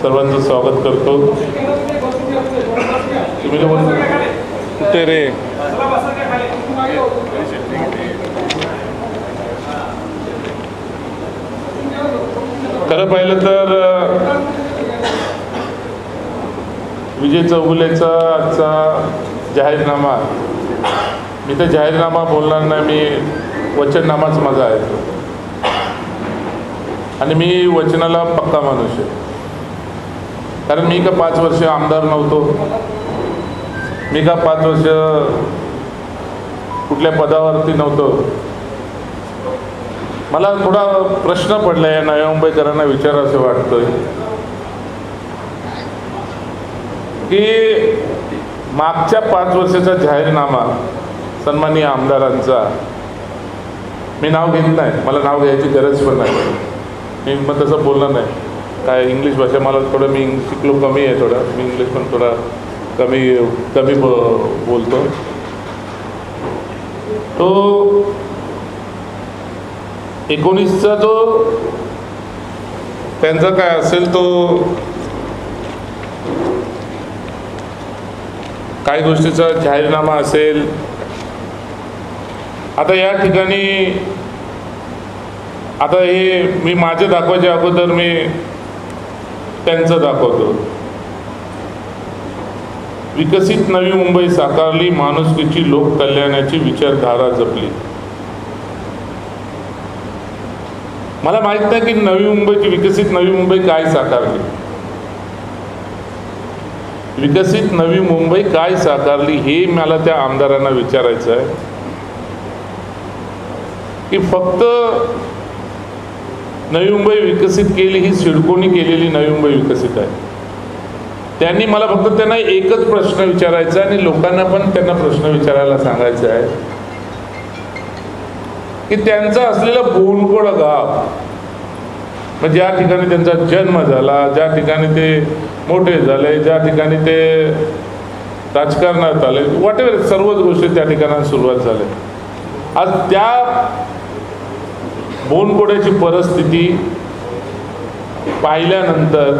सर्वांचं स्वागत करतो। तुम्ही कुठे रे? खरं पाहिलं तर विजय चौगुलेचा आजचा जाहीरनामा, मी तर जाहीरनामा बोलणार नाही, मी वचननामाच माझा आहे आणि मी वचनाला पक्का माणूस आहे। कारण मी का 5 वर्ष आमदार नव्हतो, मी का 5 वर्ष कुठल्या पदावरती नव्हतो। मला थोडा प्रश्न पडला आहे, नव्या मुंबईकरांना विचारावंसं वाटतोय की मागच्या 5 वर्षाचा जाहीरनामा सन्माननीय आमदारांचा, मी नाव घेत नाही, मला नाव घ्यायची गरज पण नाही, मी मग तसं बोलणार नाही। काय इंग्लिश भाषा मला थोडं, मी शिकलो कमी आहे थोडं, मी इंग्लिश पण थोडा कमी बोलतो। तो 19चा जो त्यांचा काय असेल तो काही गोष्टीचा जाहीरनामा असेल। आता या ठिकाणी आता हे मी माझे दाखवायच्या अगोदर मी त्यांचं दाखवतो। विकसित नवी मुंबई साकारली, माणुसकीची लोककल्याणाची विचारधारा जपली। मला माहित नाही की नवी मुंबईची विकसित नवी मुंबई काय साकारली, विकसित नवी मुंबई काय साकारली हे मला त्या आमदारांना विचारायचं आहे की फक्त नवी मुंबई विकसित केली ही सिडकोनी केलेली नवी मुंबई विकसित आहे। त्यांनी मला फक्त त्यांना एकच प्रश्न विचारायचा आहे आणि लोकांना पण त्यांना प्रश्न विचारायला सांगायचं आहे की त्यांचा असलेला बोनकोड गाव, म्हणजे ज्या ठिकाणी त्यांचा जन्म झाला, ज्या ठिकाणी ते मोठे झाले, ज्या ठिकाणी ते राजकारणात आले, व्हॉटेवर सर्वच गोष्टी त्या ठिकाणी सुरुवात झाल्या। आज त्या बोनकोड्याची परिस्थिती पाहिल्यानंतर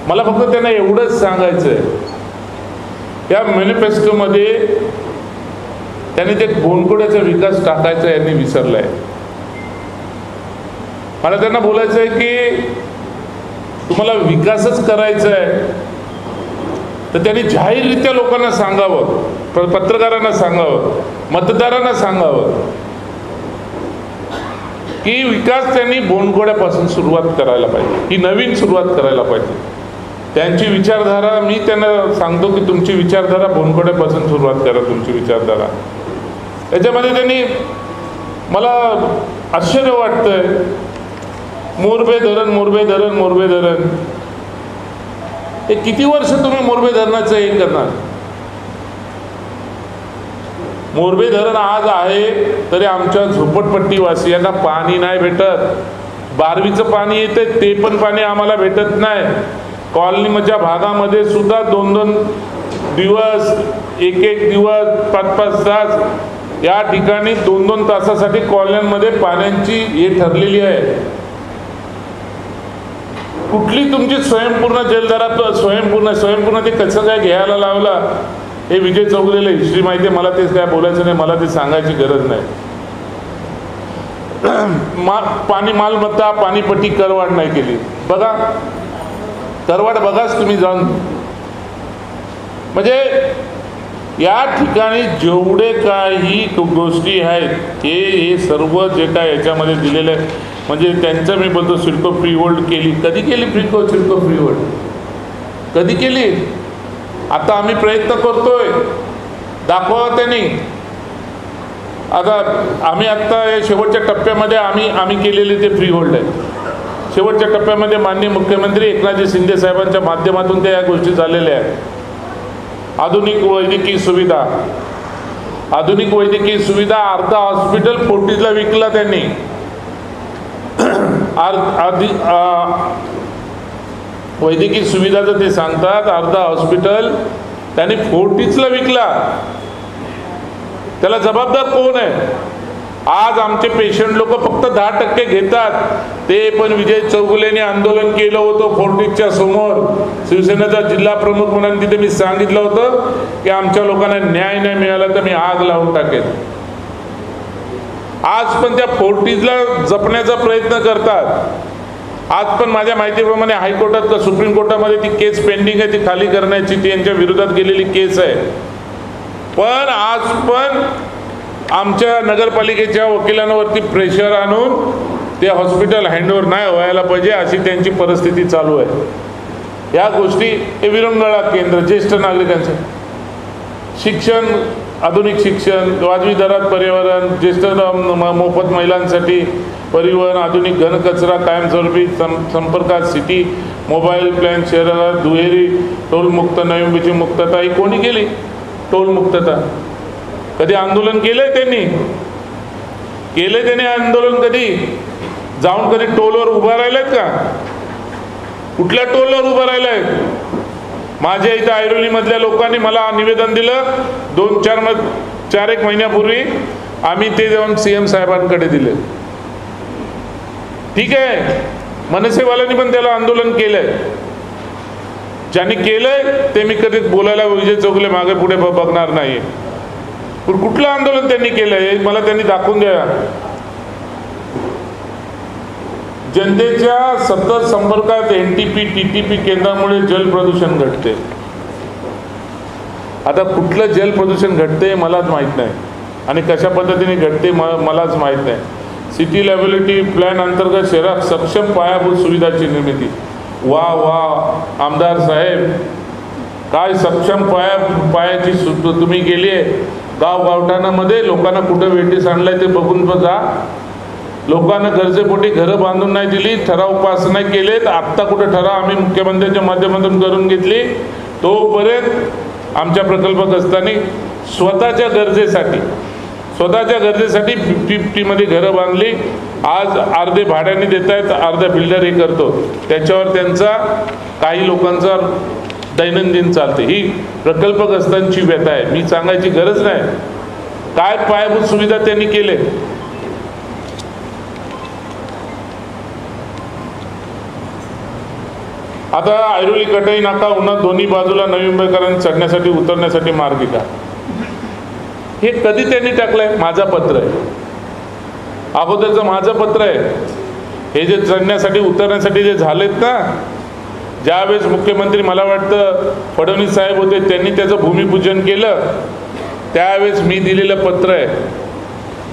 मला फक्त त्यांना एवढंच सांगायचं आहे, या मॅनिफेस्टोमध्ये त्यांनी ते बोनकोड्याचा विकास टाकायचा यांनी विसरलाय। मला त्यांना बोलायचं आहे की तुम्हाला विकासच करायचा आहे तर त्यांनी जाहीररित्या लोकांना सांगावं, पत्रकारांना सांगावं, मतदारांना सांगावं की विकास त्यांनी बोनकोड्यापासून सुरुवात करायला पाहिजे, ही नवीन सुरुवात करायला पाहिजे। त्यांची विचारधारा, मी त्यांना सांगतो की तुमची विचारधारा बोनकोड्यापासून सुरुवात करा, तुमची विचारधारा। त्याच्यामध्ये त्यांनी, मला आश्चर्य वाटतंय, मोरबे धरण, मोरबे धरण, मोरबे धरण, हे किती वर्ष तुम्ही मोरबे धरणाचं हे करणार? मोरबे धरण आज आहे तरी आमच्या झोपडपट्टीवासियांना पाणी नाही भेटत। 12वीचं पाणी येते ते पण पाणी आम्हाला भेटत नाही। कॉलनीच्या भागामध्ये सुद्धा 2-2 दिवस, 1-1 दिवस, 5-5 तास या ठिकाणी 2-2 तासासाठी कॉलन्यांमध्ये पाण्याची हे ठरलेली आहे। कुठली तुमची स्वयंपूर्ण जलधारा, स्वयंपूर्ण ते कसं काय घ्यायला लावला हे विजय चौगुलेला हिस्ट्री माहिती आहे, मला तेच काय बोलायचं नाही, मला ते सांगायची गरज नाही। पाणी मालमत्ता, पाणीपट्टी करवाढ नाही केली, बघा करवाढ बघाच तुम्ही जाऊन। म्हणजे या ठिकाणी जेवढे काही गोष्टी आहेत हे सर्व जे काय याच्यामध्ये दिलेलं आहे, म्हणजे त्यांचं मी बोलतो सिडको फ्री होल्ड केली, कधी केली सिडको फ्री होल्ड, कधी केली? आता आम्ही प्रयत्न करतोय, दाखवा त्यांनी। आता आम्ही आत्ता शेवटच्या टप्प्यामध्ये आम्ही केलेले ते फ्री होल्ड आहे। शेवटच्या टप्प्यामध्ये माननीय मुख्यमंत्री एकनाथजी शिंदे साहेबांच्या माध्यमातून त्या गोष्टी झालेल्या आहेत। आधुनिक वैद्यकीय सुविधा, अर्धा हॉस्पिटल फोर्टीजला विकला त्यांनी। वैद्यकीय सुविधाचं ते सांगतात, अर्धा हॉस्पिटल त्यांनी फोर्टीजला विकला। त्याला जबाबदार कोण आहे? आज आमचे पेशंट लोक फक्त 10% घेतात. ते पण विजय चौगुलेने आंदोलन केलं होतं फोर्टिसच्या समोर, शिवसेनेचा जिल्हा प्रमुख म्हणून तिथे मी सांगितलं होतं की आमच्या लोकांना न्याय नाही मिळाला तर मी आग लावून टाकेन. आज पण त्या फोर्टिसला जपण्याचा प्रयत्न करतात. आज पण माझ्या माहितीप्रमाणे हायकोर्टात का सुप्रीम कोर्टामध्ये ती केस पेंडिंग आहे, ती खाली करण्याची, ती यांच्या विरोधात गेलेली केस आहे. पण आज पण आमच्या नगरपालिकेच्या वकिलांवरती प्रेशर आणून ते हॉस्पिटल हँडओव्हर नाही व्हायला पाहिजे अशी त्यांची परिस्थिती चालू आहे. या गोष्टी हे विरंगुळा केंद्र, ज्येष्ठ नागरिकांचे शिक्षण, आधुनिक शिक्षण, वाजवी दरात पर्यावरण, ज्येष्ठ मोफत महिलांसाठी परिवहन, आधुनिक घनकचरा कायमस्वरूपी संपर्कात सिटी, मोबाईल प्लॅन, शहरात दुहेरी टोलमुक्त, नवी मुंबईची मुक्तता ही कोणी केली? टोलमुक्तता कधी आंदोलन केलंय त्यांनी? केलंय त्याने आंदोलन? कधी जाऊन कधी टोलवर उभा राहिलेत का? कुठल्या टोलवर उभा राहिलाय? माझ्या इथं ऐरोलीमधल्या लोकांनी मला निवेदन दिलं 4-1 महिन्यापूर्वी, आम्ही ते जाऊन CM साहेबांकडे दिले. ठीक आहे, मनसेवाल्यांनी पण त्याला आंदोलन केलंय. ज्यांनी केलंय ते मी कधी बोलायला विजय चौगुले मागे पुढे बघणार नाही. कुठलं आंदोलन त्यांनी केलंय मला त्यांनी दाखवून द्या. जनतेच्या सतत संपर्कात NTP TTP केंद्रामुळे जल प्रदूषण घटते. आता कुठलं जल प्रदूषण घटते मलाच माहीत नाही आणि कशा पद्धतीने घटते मलाच माहीत नाही. सिटी लॅबिलिटी प्लॅन अंतर्गत शहरात सक्षम पायाभूत सुविधाची निर्मिती. वा वा आमदार साहेब, काय सक्षम पायाची तुम्ही केली आहे. गावगावठाणामध्ये लोकांना कुठं वेटीस आणलाय ते बघून जा. लोकांना गरजेपोटी घरं बांधून नाही दिली, ठराव पास नाही केलेत. आत्ता कुठं ठराव आम्ही मुख्यमंत्र्यांच्या माध्यमातून करून घेतली. तोपर्यंत आमच्या प्रकल्पग्रस्तांनी स्वतःच्या गरजेसाठी 50-50 घरं बांधली. आज अर्धे भाड्याने देत आहेत, अर्धा बिल्डर हे करतो. त्याच्यावर त्यांचा काही लोकांचा दैनंदिन चालते. ही प्रकल्पग्रस्तांची व्यथा आहे, मी सांगायची गरज नाही. काय पायाभूत सुविधा त्यांनी केले. आता ऐरोली कटाई नाका उन्हात दोन्ही बाजूला नवी मुंबईकरांनी चढण्यासाठी उतरण्यासाठी मार्गिका. हे कधी त्यांनी टाकलंय? माझं पत्र आहे, अगोदरचं माझं पत्र आहे. हे जे चढण्यासाठी उतरण्यासाठी जे झालेत ना, ज्यावेळेस मुख्यमंत्री मला वाटतं फडणवीस साहेब होते, त्यांनी त्याचं भूमिपूजन केलं, त्यावेळेस मी दिलेलं पत्र आहे.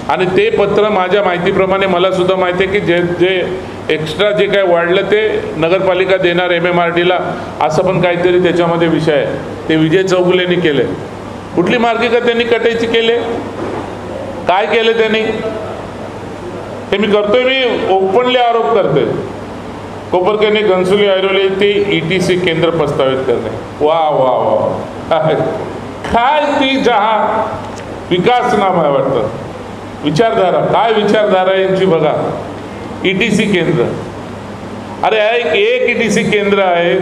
आणि ते पत्र माझ्या माहितीप्रमाणे मला सुद्धा माहिती आहे की जे एक्स्ट्रा जे काय वाढलं ते नगरपालिका देणार MMRDला, असं पण काहीतरी त्याच्यामध्ये विषय आहे. ते विजय चौगुलेंनी केले. कुठली मार्गिका त्यांनी कटायची केले? काय केलं त्यांनी? हे मी करतोय, मी ओपनली आरोप करतोय. कोपरखैरणे, घनसोली, ऐरोली ते ETC केंद्र प्रस्तावित करणे. वा वा वा, काय ती जहा विकास नाम आहे वाटतं, विचारधारा. काय विचारधारा यांची बघा. ETC केंद्र, अरे एक ETC केंद्र आहे,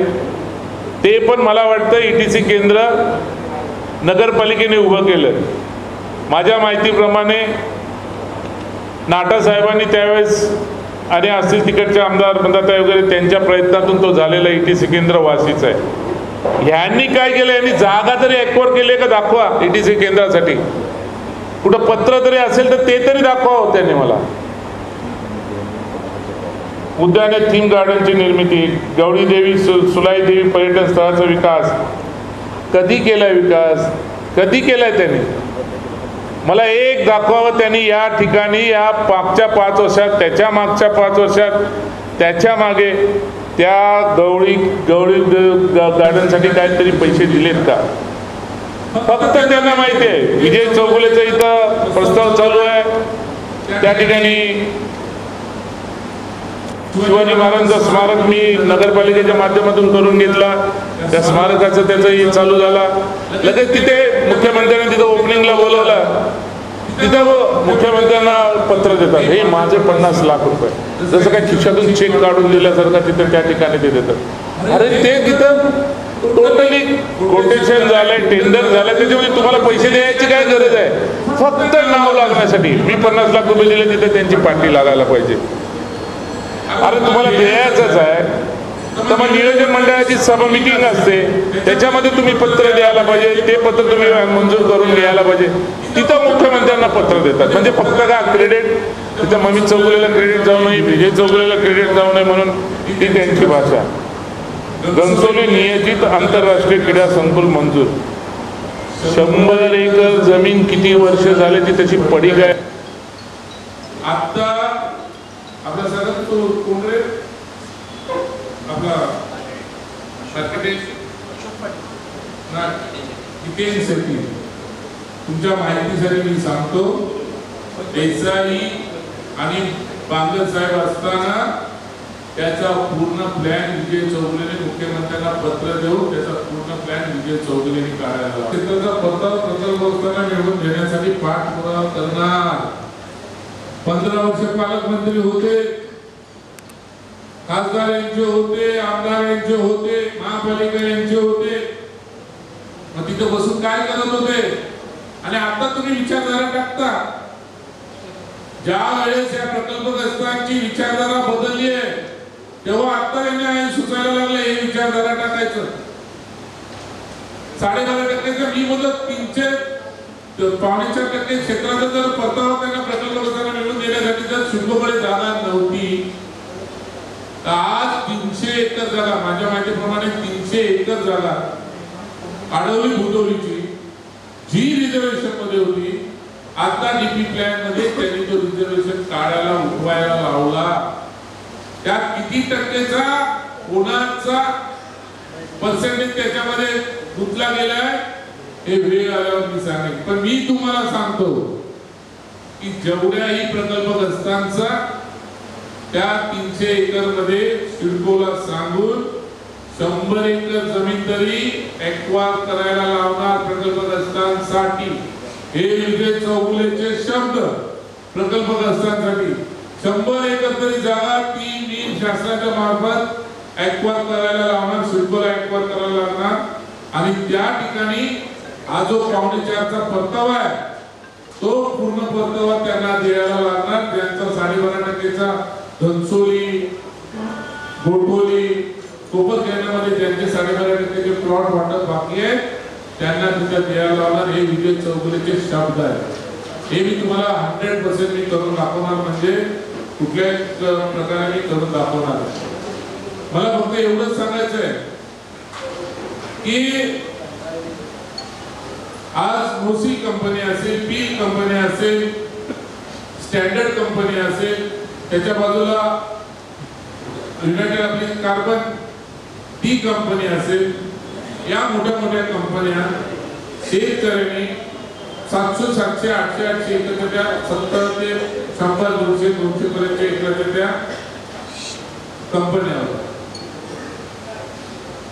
ते पण मला वाटतं ETC केंद्र नगरपालिकेने उभं केलं. माझ्या माहितीप्रमाणे नाटा साहेबांनी त्यावेळेस आणि असतील तिकडचे आमदार मंदाताई वगैरे त्यांच्या प्रयत्नातून तो झालेला ETC केंद्र वाशीचं आहे. ह्यांनी काय केलं? यांनी जागा तरी एक्वायर केली का दाखवा. ETC केंद्रासाठी कुठं पत्र तरी असेल तर ते तरी दाखवा त्यांनी मला. उद्याने थीम गार्डनची निर्मिती, गौरी देवी सुलाई देवी पर्यटन स्थळाचा विकास कधी केलाय? विकास कधी केलाय त्यांनी? मला एक दाखवावं त्यांनी या ठिकाणी या मागच्या 5 वर्षात, त्याच्या मागच्या 5 वर्षात, त्याच्या मागे त्या गवळी गार्डनसाठी काहीतरी पैसे दिलेत का? फक्त त्यांना माहिती आहे विजय चौगुलेचा इथं प्रस्ताव चालू आहे, त्या ठिकाणी शिवाजी महाराजांचं स्मारक मी नगरपालिकेच्या माध्यमातून करून घेतला. त्या स्मारकाचं त्याचं चालू झाला. लगेच तिथे मुख्यमंत्र्यांनी तिथं ओपनिंगला बोलवलं. तिथं मुख्यमंत्र्यांना पत्र देतात, हे माझे 50 लाख रुपये, जसं काय खिशातून चेक काढून दिल्यासारखं तिथं त्या ठिकाणी ते देतात. अरे ते तिथं टोटली कोटेशन झालंय, टेंडर झालंय, त्याच्यामध्ये तुम्हाला पैसे द्यायची काय गरज आहे? फक्त नाव लागण्यासाठी मी 50 लाख रुपये दिले, तिथे त्यांची पार्टी लागायला पाहिजे. अरे तुम्हाला द्यायचंच आहे तर मग नियोजन मंडळाची सभा मिटिंग असते, त्याच्यामध्ये तुम्ही पत्र द्यायला पाहिजे, ते पत्र तुम्ही मंजूर करून घ्यायला पाहिजे. तिथं मुख्यमंत्र्यांना पत्र देतात. म्हणजे फक्त का क्रेडिट, तिथं मम्मी चौगुलेला क्रेडिट जाऊ नये, विजय चौगुलेला क्रेडिट जाऊ नये म्हणून ती त्यांची भाषा. घनसोली नियोजित आंतरराष्ट्रीय क्रीडा संकुल मंजूर. 100 एकर जमीन किती वर्ष झाले ती त्याची पडीक आहे. आता आपला सगळं तो कोण रे आपला हितेश शेट्टी, तुमच्या माहितीसाठी मी सांगतो, देसाई आणि बांगर साहेब असताना त्याचा पूर्ण प्लॅन विजय चौगुलेने मुख्यमंत्र्यांना पत्र देऊन त्याचा पूर्ण प्लॅन विजय चौगुलेने काढायला, क्षेत्राचा प्रकल्प असताना मिळवून घेण्यासाठी पाठपुरावा करणार. 15 वर्ष पालकमंत्री होते, खासदार यांचे होते, आमदार यांचे होते, महापालिका यांचे होते. मग तिथे बसून काय करत होते? आणि आता तुम्ही विचारधारा टाकता. ज्या वेळेस या प्रकल्पग्रस्तांची विचारधारा बदलली आहे तेव्हा आता यांना सुचायला लागले हे विचारधारा टाकायचं. 12.5% मी बोलत 3.4% क्षेत्राचा जर परतावा त्यांना प्रकल्पग्रस्तांना मिळवून देण्यासाठी जर शुल्ककडे जागा नव्हती, आज 300 एकर जागा, माझ्या माहितीप्रमाणे 300 एकर जागा आडवली भुतवलीची जी रिझर्वेशन मध्ये होती, आता डीपी प्लॅन मध्ये त्यांनी तो रिझर्वेशन काढायला उठवायला लावला. त्यात किती टक्केचा कोणाचा पर्सेंटेज त्याच्यामध्ये गुंतला गेलाय हे वेळ आल्यावर मी सांगेन. पण मी तुम्हाला सांगतो की जेवढ्याही प्रकल्पग्रस्तांचा त्या 300 एकर मध्ये सिडकोला सांगून 100 एकर जमीन तरी एक्वायर करायला लावणार प्रकल्पग्रस्तांसाठी. हे विजय चौगुलेचे शब्द. प्रकल्पग्रस्तांसाठी 100 एकर तरी जागा ती मी शासनाच्या मार्फत एक्वायर करायला लावणार, सिडकोला एक्वायर करायला लागणार. आणि त्या ठिकाणी हा जो 4.5चा परतावा आहे तो पूर्ण परतावा त्यांना द्यायला लागणार. त्यांचा 12.5%चा घनसोली, गोठोली, कोपरखेरणामध्ये ज्यांचे 12.5%चे प्लॉट वाटप बाकी आहे त्यांना तिथे द्यायला लावणार. हे विजय चौगुलेचे शब्द आहेत. हे मी तुम्हाला 100% मी करून दाखवणार, म्हणजे कुठल्याही प्रकारे मी करून दाखवणार. मला फक्त एवढंच सांगायचं आहे की आज मोसी कंपनी असेल, पील कंपनी असेल, स्टँडर्ड कंपनी असेल, त्याच्या बाजूला युनायटेड अप्लायन्स कार्बन ती कंपनी असेल, या मोठ्या मोठ्या कंपन्या शेतकऱ्यांनी 700, 700, 800, 800 एकरच्या त्या 70 ते 100, 200, 200 पर्यंतच्या एकरच्या त्या कंपन्या होत्या.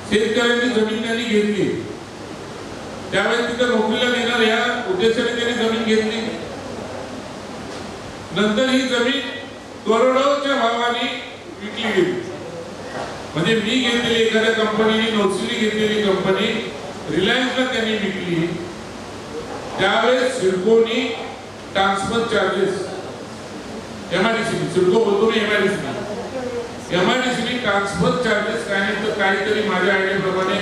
शेतकऱ्यांनी जमीन त्यांनी घेतली, त्यावेळेस तिथे नोकरीला देणार या उद्देशाने त्यांनी जमीन घेतली. नंतर ही जमीन करोडोच्या भावाने विकली गेली. म्हणजे मी घेतलेली एखाद्या कंपनीने, नोर्सिली घेतलेली कंपनी रिलायन्सला त्यांनी विकली. त्यावेळेस सिडकोनी ट्रान्सफर चार्जेस, एमआयडीसी, सिडको बोलतो मी एमआयडीसी, एमआयडीसी ट्रान्सफर चार्जेस काय नाही तर काहीतरी माझ्या आयडियाप्रमाणे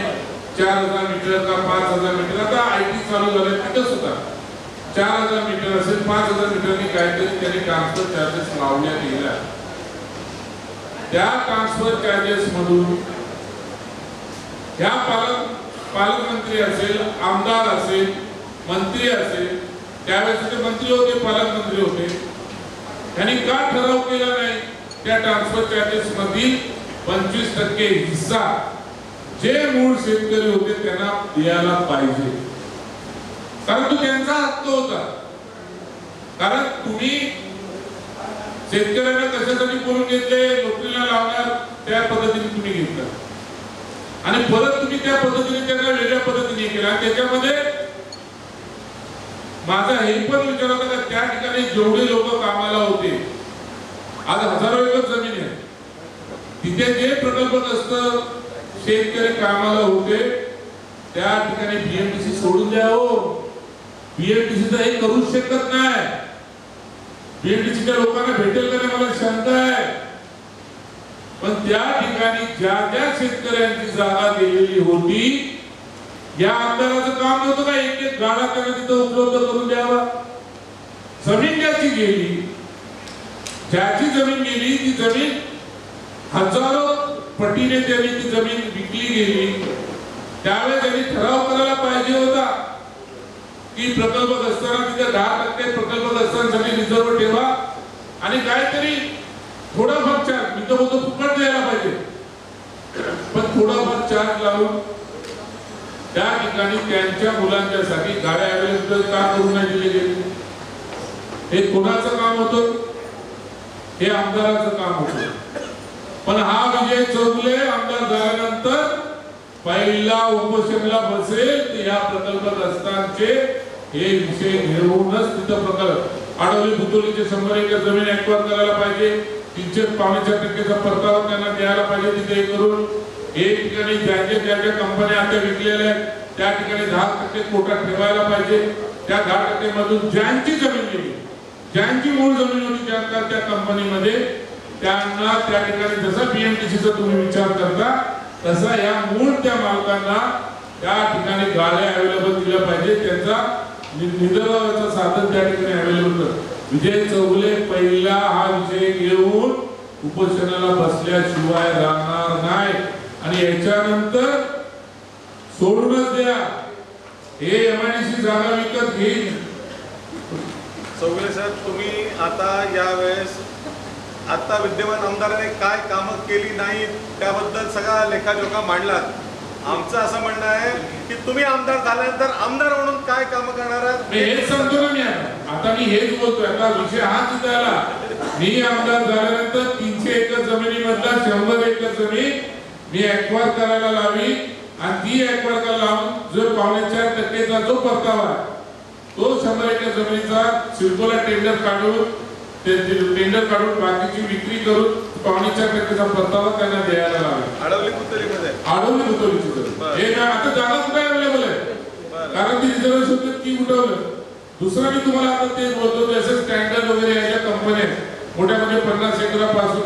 4000 मीटर का 5000 मीटर, आता आयटी चालू झालं तिथं सुद्धा 4000 मीटर असेल, 5000 मीटरनी काहीतरी त्यांनी ट्रान्सफर चार्जेस लावण्यात गेला. त्या ट्रान्सफर चार्जेस मधून ह्या पालकमंत्री असेल, आमदार असेल, मंत्री असेल, त्यावेळेस ते मंत्री होते, पालकमंत्री होते, त्यांनी का ठराव केला नाही त्या ट्रान्सफर चार्जेस मधील 25% हिस्सा जे मूळ शेतकरी होते त्यांना द्यायला पाहिजे. कारण तो त्यांचा हक्क होता. कारण तुम्ही शेतकऱ्यांना कशासाठी बोलून घेतले, नोकरीला लावणार त्या पद्धतीने तुम्ही घेतलं आणि परत तुम्ही त्या पद्धतीने त्यांना वेगळ्या पद्धतीने केला. त्याच्यामध्ये माझा हे पण विचार होता का त्या ठिकाणी जेवढे लोक कामाला होते, आज हजारो एकर जमीन आहे, तिथे जे प्रकल्पग्रस्त शेतकरी कामाला होते त्या ठिकाणी बीएमटीसी सोडून द्या. हो, बीएमटीसीचं हे करूच शकत नाही. बीएमटीसीच्या लोकांना भेटेल का नाही मला शंका आहे. पण त्या ठिकाणी ज्या ज्या शेतकऱ्यांची जागा दिलेली होती या आमदाराचं काम नव्हतं का एक एक गाडा त्यांना तिथं उपलब्ध करून द्यावा. जमीन ज्याची गेली, ज्याची जमीन गेली ती जमीन हजारो पटीने त्यांनी ती जमीन विकली गेली. त्यावेळेस त्यांनी ठराव करायला पाहिजे होता की प्रकल्पग्रस्तांना तिथे 10% प्रकल्पग्रस्तांसाठी रिझर्व ठेवा आणि काहीतरी थोडाफार चार्ज, मी तर बोलतो फुकट द्यायला पाहिजे, पण थोडाफार चार्ज लावून त्या ठिकाणी त्यांच्या मुलांच्यासाठी गाड्या अवेलेबल का करून नाही दिले गेले. हे कोणाचं काम होतं? हे आमदाराचं काम होतं. पण हा विजय चौगुले आमदार झाल्यानंतर पहिला उपोषणला बसेल या प्रकल्पग्रस्तांचे हे विषय घेऊनच तिथं प्रकल्प आडवली बुतोलीचे 100 एकर जमीन ऍक्वायर करायला पाहिजे. 3.5% परतावा त्यांना द्यायला पाहिजे. तिथे करून एक ठिकाणी ज्या कंपन्या आता विकलेल्या आहेत त्या ठिकाणी 10% कोटा ठेवायला पाहिजे. त्या 10% मधून ज्यांची जमीन गेली, ज्यांची मूळ जमीन होती त्या कंपनीमध्ये त्यांना त्या ठिकाणी जसा बीएमटीसीचा तुम्ही विचार करता तसा या मूळ त्या मालकांना त्या ठिकाणी गाड्या अवेलेबल दिल्या पाहिजे. त्यांचा निदर्शनाचं साधन त्या ठिकाणी अवेलेबल कर. विजय चौगुले पहिला हा विषय घेऊन उपोषणाला बसल्याशिवाय राहणार नाही आणि याच्यानंतर सोडूनच द्या. हे एमआयडीसी जागा विकत घेईल. चौगुले साहेब, तुम्ही आता यावेळेस आता विद्यमान आमदाराने काय कामं केली नाही त्याबद्दल सगळा लेखाजोखा मांडलात. आमचं असं म्हणणं आहे की तुम्ही आमदार झाल्यानंतर आमदार म्हणून काय कामं करणार आहात? मी हेच सांगतो ना. मी आता मी हेच बोलतोय. आता विषय हाच इथे आला. मी आमदार झाल्यानंतर 300 एकर जमिनीमधला 100 एकर जमीन मी ऍक्वायर करायला लावी आणि ती ऍक्वायर करायला लावून जो 4.5% जो परतावा आहे तो 100 एकर जमिनीचा सिडकोला टेंडर काढून बाकीची विक्री करून 4.5% परतावा त्यांना द्यायला लावेल. आडवली बुतोलीमध्ये आडवली बुतोलीची हे काय आता जागा कुठे अवेलेबल आहे कारण ती रिझर्वेशन ती उठवलं. दुसरं मी तुम्हाला आता ते बोलतो जसे स्टँडर्ड वगैरे याच्या कंपन्या मोठ्या म्हणजे 50 एकरापासून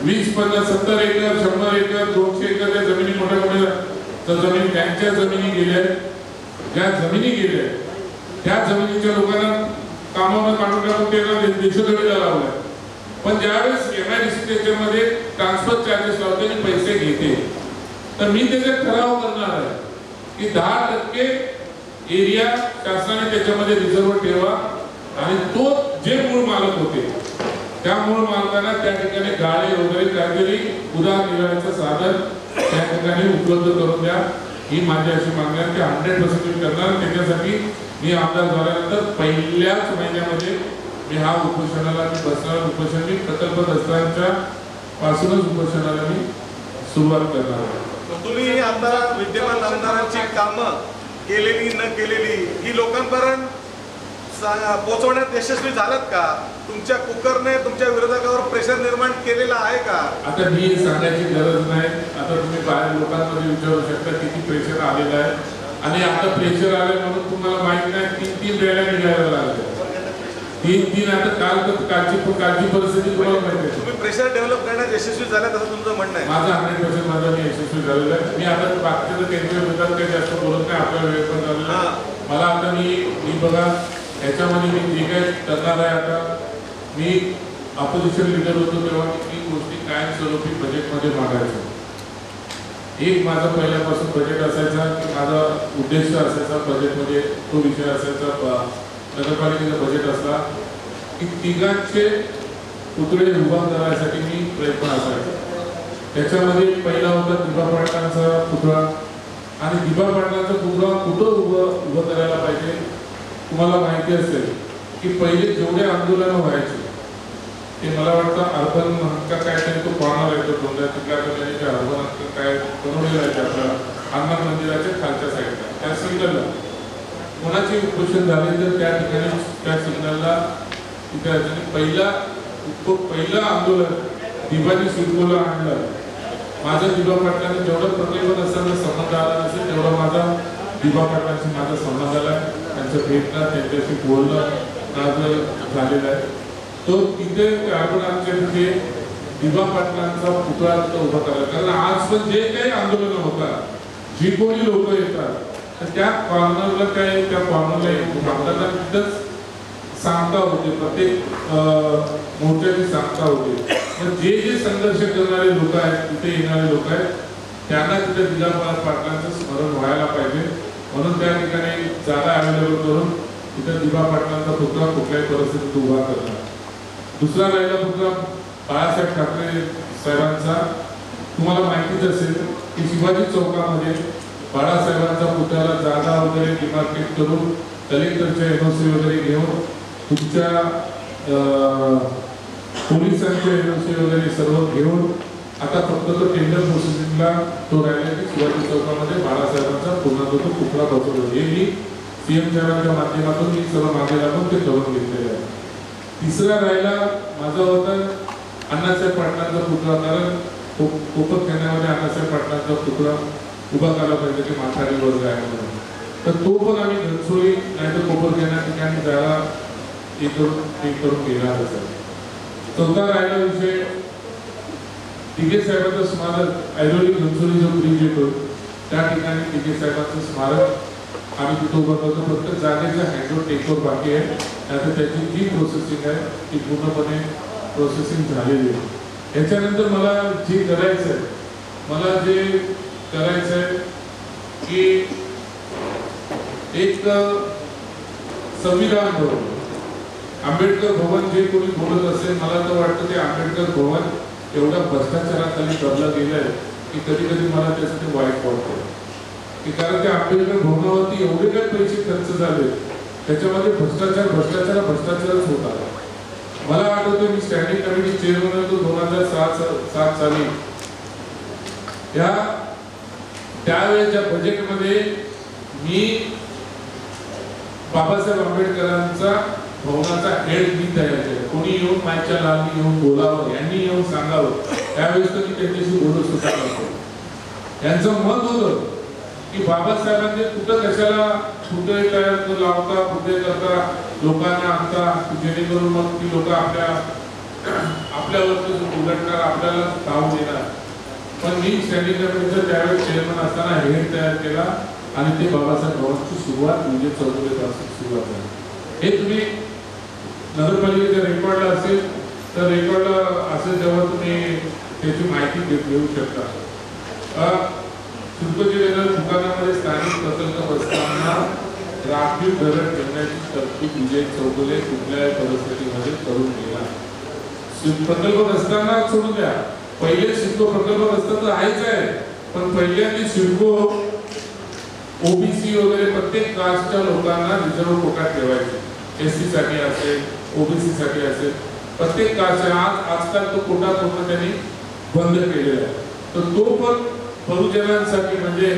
20, 50, 70 एकर 100 एकर 200 एकर या जमिनी मोठ्या मोठ्या जमिनी त्यांच्या जमिनी गेल्या. ज्या जमिनी गेल्या त्या जमिनीच्या लोकांना कामावर काढून टाकून त्यांना देशोधडीला लावलाय. पण ज्यावेळेस एमआयडीसी त्याच्यामध्ये ट्रान्सफर चार्जेस लावते आणि पैसे घेते तर मी त्याच्यात ठराव करणार आहे की 10% एरिया शासनाने त्याच्यामध्ये रिझर्व ठेवा आणि तो जे मूळ मालक होते त्या मूळ मालकांना त्या ठिकाणी गाळे वगैरे काहीतरी उदरनिर्वाहाचं साधन त्या ठिकाणी उपलब्ध करून द्या. ही माझी अशी मागणी आहे की 100% करणार. त्याच्यासाठी मी आमदार झाल्यानंतर पहिल्याच महिन्यामध्ये मी हा उपोषणाला बसणार. उपोषण मी प्रकल्पग्रस्तांच्या पासूनच उपोषणाला मी सुरुवात करणार आहे. तुम्ही आता विद्यमान आमदारांची कामं केलेली न केलेली ही लोकांपर्यंत पोहोचवण्यात यशस्वी झालात का? तुमच्या कुकरने तुमच्या विरोधकावर प्रेशर निर्माण केलेला आहे का? आता मी सांगायची गरज नाही. आता तुम्ही बाहेर लोकांमध्ये विचारू शकता किती प्रेशर आलेलं आहे आणि आता प्रेशर आले म्हणून तुम्हाला माहिती नाही 3 वेळा निघायला लागले. 3 आता कालची परिस्थिती तुम्हाला माहिती आहे. तुम्ही प्रेशर डेव्हलप करण्यात यशस्वी झाल्यात असं तुमचं म्हणणं आहे? माझा 100% माझा मी यशस्वी झालेला आहे. मी आता बाकीचं केंद्रीय विभागात काही जास्त बोलत नाही. आपला वेळ पण झालेला मला आता मी बघा याच्यामध्ये मी जे काही करणार आहे आता मी ऑपोजिशन लीडर होतो तेव्हा मी गोष्टी कायमस्वरूपी बजेटमध्ये मागायचो. एक माझा पहिल्यापासून बजेट असायचा की माझा उद्देश असायचा बजेटमध्ये तो विषय असायचा नगरपालिकेचा बजेट असला की तिघांचे पुतळे उभा करण्यासाठी मी प्रयत्न असायचा. त्याच्यामध्ये पहिला होता दिबा पाटलांचा पुतळा आणि दिबा पाटलांचा पुतळा कुठं उभं करायला पाहिजे. तुम्हाला माहिती असेल की पहिले जेवढे आंदोलनं व्हायचे ते मला वाटतं अर्बन हक्क काहीतरी तो पाहणार आहे. तो दोनदा तिथल्या कल्याणीचे अर्बन हक्क काय बनवलेला आहे आपल्या हनुमान मंदिराच्या खालच्या साईडला त्या सिग्नलला कोणाचे उपोषण झाले तर त्या ठिकाणी त्या सिग्नलला तिथे पहिलं आंदोलन दिबानी सिडकोला आणलं. माझं दिबा पाटलाने जेवढं प्रकल्प असताना संबंध आला नसेल तेवढा माझा दिबा पाटलांशी माझा संवाद झाला, त्यांचं भेटणं, त्यांच्याशी बोलणं झालेलं आहे. तो तिथे आपण आमच्या तिथे दिबा पाटलांचा पुतळा उभा करायला, कारण आज पण जे काही आंदोलन होतात, जी कोणी लोक येतात, तर त्या कॉर्नरला काय त्या कॉर्नरला थांबताना तिथंच सांगता होते, प्रत्येक मोर्चाची सांगता होते. पण जे जे संघर्ष करणारे लोक आहेत, तिथे येणारे लोक आहेत, त्यांना तिथे दिबा पाटलांचं स्मरण व्हायला पाहिजे. म्हणून त्या ठिकाणी जागा अवेलेबल करून तिथे दिबा पाटलांचा पुतळा कुठल्याही परिस्थितीत उभा करणार. दुसरा राहिला पुतळा बाळासाहेब ठाकरे साहेबांचा. तुम्हाला माहितीच असेल की शिवाजी चौकामध्ये बाळासाहेबांच्या पुतळ्याला जागा वगैरे डिमार्केट करून कलेक्टरच्या एनओसी वगैरे घेऊन तुमच्या पोलिसांचे एनओसी वगैरे सर्व घेऊन आता फक्त तो टेंडर प्रोसेसिंगला तो राहिला की शिवाजी चौकामध्ये बाळासाहेबांचा पूर्णत्व पुतळा बसवला. हे मी सीएम साहेबांच्या माध्यमातून मी सर्व मागे लागून ते करून घेतलेले आहे. तिसरा राहिला माझा होता अण्णासाहेब पाटलांचा पुतळा, कारण कोपरखेड्यामध्ये अण्णासाहेब पाटलांचा पुतळा उभा करायला पाहिजे की माथाडी वर्ग आहे म्हणून. तर तो पण आम्ही घनसोळी नाही तर कोपरखेड्या ठिकाणी जागा हे करून घेणारच आहे. चौथा राहिला विषय टिके साहेबांचं स्मारक ऐरोली घनसोली जो ब्रिज येतो त्या ठिकाणी टिके साहेबांचं स्मारक आम्ही तिथं उभं करतो. फक्त जागेचा हँडओव्हर टेकओव्हर बाकी आहे, आता त्याची जी प्रोसेसिंग आहे ती पूर्णपणे प्रोसेसिंग झालेली आहे. याच्यानंतर मला जे करायचं आहे, मला जे करायचं आहे की एक संविधान भवन, आंबेडकर भवन जे कोणी बोलत असेल, मला तर वाटतं ते आंबेडकर भवन एवढ्या भ्रष्टाचाराखाली करलं गेलंय की कधी कधी मला त्यासाठी वाईट वाटतं की कारण त्या आंबेडकर भवनावरती एवढे काही पैसे खर्च झाले, त्याच्यामध्ये भ्रष्टाचारच होत आला. मला आठवतं मी स्टँडिंग कमिटी चेअरमन होतो 2007 साली. त्यावेळेच्या बजेटमध्ये मी बाबासाहेब आंबेडकरांचा भवनाचा हेड मी तयार केला. कोणी येऊन मायच्या लावणी येऊन बोलावं, यांनी येऊन सांगावं. त्यावेळेस तर मी त्यांच्याशी बोलत सुद्धा नव्हतो. यांचं मत होतं की बाबासाहेबांनी कुठं कशाला पुतळे तयार लावता, पुतळे करता, लोकांना आणता, जेणेकरून मग ती लोक आपल्यावरती उलटणार, आपल्याला काम देणार. पण मी स्टँडिंग कमिटीचा त्यावेळेस चेअरमन असताना हेड तयार केला आणि ते बाबासाहेब भवनची सुरुवात म्हणजे 14 पासून सुरुवात झाली. हे तुम्ही नगरपालिकेच्या रेकॉर्डला असेल तर रेकॉर्डला असेल तेव्हा तुम्ही त्याची माहिती घेऊ शकता. सिडकोच्या दुकानामध्ये स्थानिक प्रकल्प बसताना राखीव धरण ठेवण्याची तरतूद विजय चौगुले कुठल्याही परिस्थितीमध्ये करून गेला. प्रकल्प बसताना सोडून द्या, पहिले सिडको प्रकल्प बसता तर आहेच आहे, पण पहिल्यांदा सिडको ओबीसी वगैरे प्रत्येक कास्टच्या लोकांना रिझर्व्ह कोटात ठेवायचे. एससी साठी असेल, ओबीसी साठी असेल, प्रत्येक कास्ट. आजकाल तो कोटा पूर्ण त्यांनी बंद केलेला आहे. तर तो पण बहुजनांसाठी म्हणजे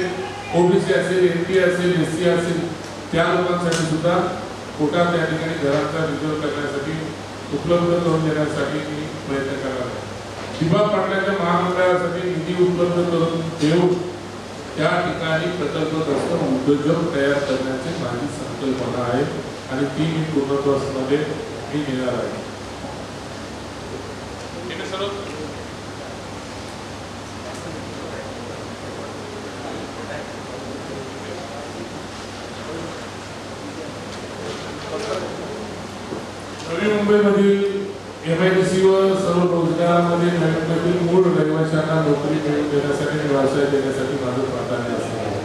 ओबीसी असेल, एनटी असेल, एससी असेल, त्या लोकांसाठी सुद्धा कोटा त्या ठिकाणी घरांचा रिझर्व्ह करण्यासाठी उपलब्ध करून देण्यासाठी मी प्रयत्न करणार आहे. दिबा पाटलांच्या महामंडळासाठी निधी उपलब्ध करून देऊन त्या ठिकाणी प्रकल्पग्रस्त उद्योजक तयार करण्याची माझी संकल्पना आहे आणि ती मी पूर्णत्वासमध्ये मी नेणार आहे. नवी मुंबईमधील MIDC व सर्व रोजगारामध्ये नवी मुंबईतील मूळ रहिवाशांना नोकरी मिळवून देण्यासाठी व्यवसाय देण्यासाठी माझं प्राधान्य असणार आहे.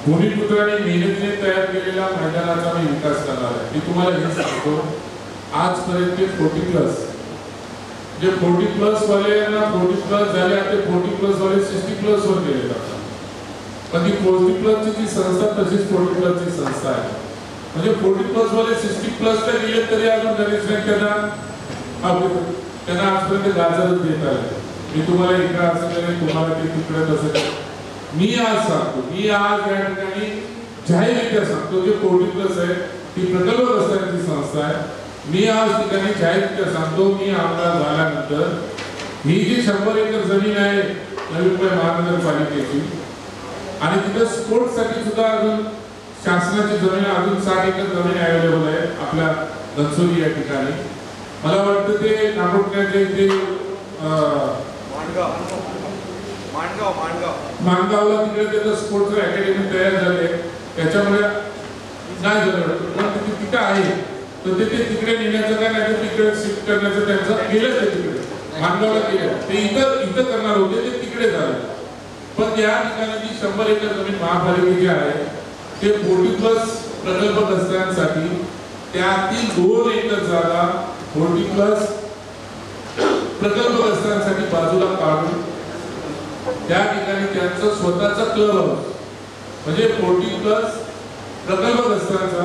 भूमिपुत्रांनी मेहनतीने तयार केलेल्या मैदानाचा मी विकास करणार आहे. मी तुम्हाला हे सांगतो, आजपर्यंत 40+ जे 40+ वाल्यांना 40+ झाले, ते 40+ वाले 60+ वर गेले जातात. पण ती 40+ ची संस्था तशीच 40+ ची संस्था आहे. म्हणजे 40+ वाले 60+ तर गेले तरी अजून गणेश त्यांना आजपर्यंत गाजरच देत आले. मी तुम्हाला इकडे असं करेन, तुम्हाला ते तिकडे तसं करेन. मी आज सांगतो, मी आज या ठिकाणी जाहीररित्या सांगतो, जे 40+ आहे ती प्रकल्पग्रस्तांची संस्था आहे. मी आज ठिकाणी जाहीररित्या सांगतो, मी आमदार झाल्यानंतर ही जी 100 एकर जमीन आहे नवी मुंबई महानगरपालिकेची आणि तिथे स्पोर्ट्ससाठी सुद्धा अजून शासनाची जमीन अजून 60 एकर जमीन अवेलेबल आहे आपल्या घनसोली या ठिकाणी. मला वाटतं ते नागोठण्याच्या इथे माणगावला तिकडे त्याचं स्पोर्ट्स अकॅडमी तयार झाले. त्याच्यामुळे नाही झालं पण तिथं आहे तर ते तिकडे नेण्याचं काय नाही तिकडे शिफ्ट करण्याचं त्यांचं केलं ते तिकडे माणगावला केलं. ते इथं करणार होते ते तिकडे झाले. पण या ठिकाणी जी 100 एकर जमीन महापालिकेची आहे ते 40+ प्रकल्पग्रस्तांसाठी त्यातील 2 एकर जागा 40+ प्रकल्पग्रस्तांसाठी बाजूला काढून त्या ठिकाणी त्यांचं स्वतःचा क्लब हाऊस म्हणजे 40+ प्रकल्पग्रस्तांचा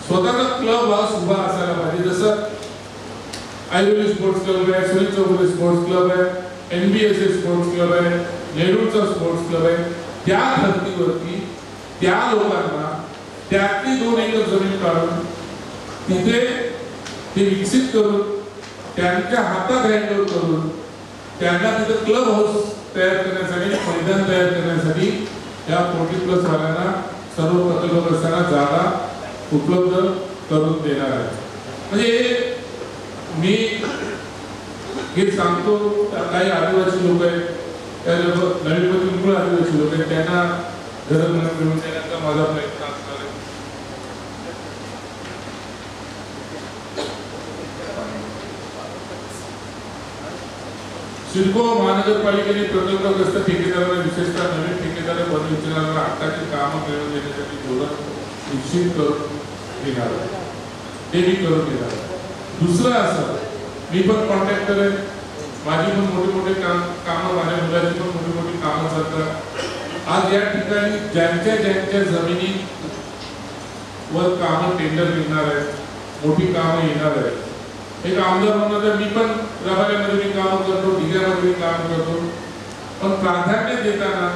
स्वतःचा क्लब हाऊस उभा असायला पाहिजे. जसं आयरोली स्पोर्ट्स क्लब आहे, सुनील चौगुले स्पोर्ट्स क्लब आहे, NBSA स्पोर्ट्स क्लब आहे, नेहरूचा स्पोर्ट्स क्लब आहे. त्या धर्तीवरती त्या लोकांना त्यातली 2 एकर जमीन काढून तिथे ते विकसित करून त्यांच्या हातात हँडओव्हर करून त्यांना तिथे क्लब हाऊस तयार करण्यासाठी मैदान तयार करण्यासाठी या 40+ वाल्यांना सर्व प्रकल्पग्रस्तांना जागा उपलब्ध करून देणार आहे. म्हणजे मी हे सांगतो काही आदिवासी लोक आहेत त्या नवीन मूळ आदिवासी लोक आहेत त्यांना घर मिळवून देण्याचा माझा प्रयत्न असणार आहे. सिडको महानगरपालिकेने प्रकल्पग्रस्त ठेकेदारांना विशेषतः नवीन ठेकेदार बनविणाऱ्यांना हक्काची कामं मिळवून देण्यासाठी धोरण निश्चित करून देणार ते मी करून देणार. दुसरं असं मी पण कॉन्ट्रॅक्टर आहे, माझी पण मोठे कामं माझ्या मुलाची पण मोठी कामं चालतात. आज या ठिकाणी ज्यांच्या जमिनी वर कामं टेंडर निघणार आहे, मोठी कामं येणार आहे. एक आमदार म्हणून मी पण रबाऱ्यामध्ये मी काम करतो, ढिग्यामध्ये मी काम करतो. पण प्राधान्य देताना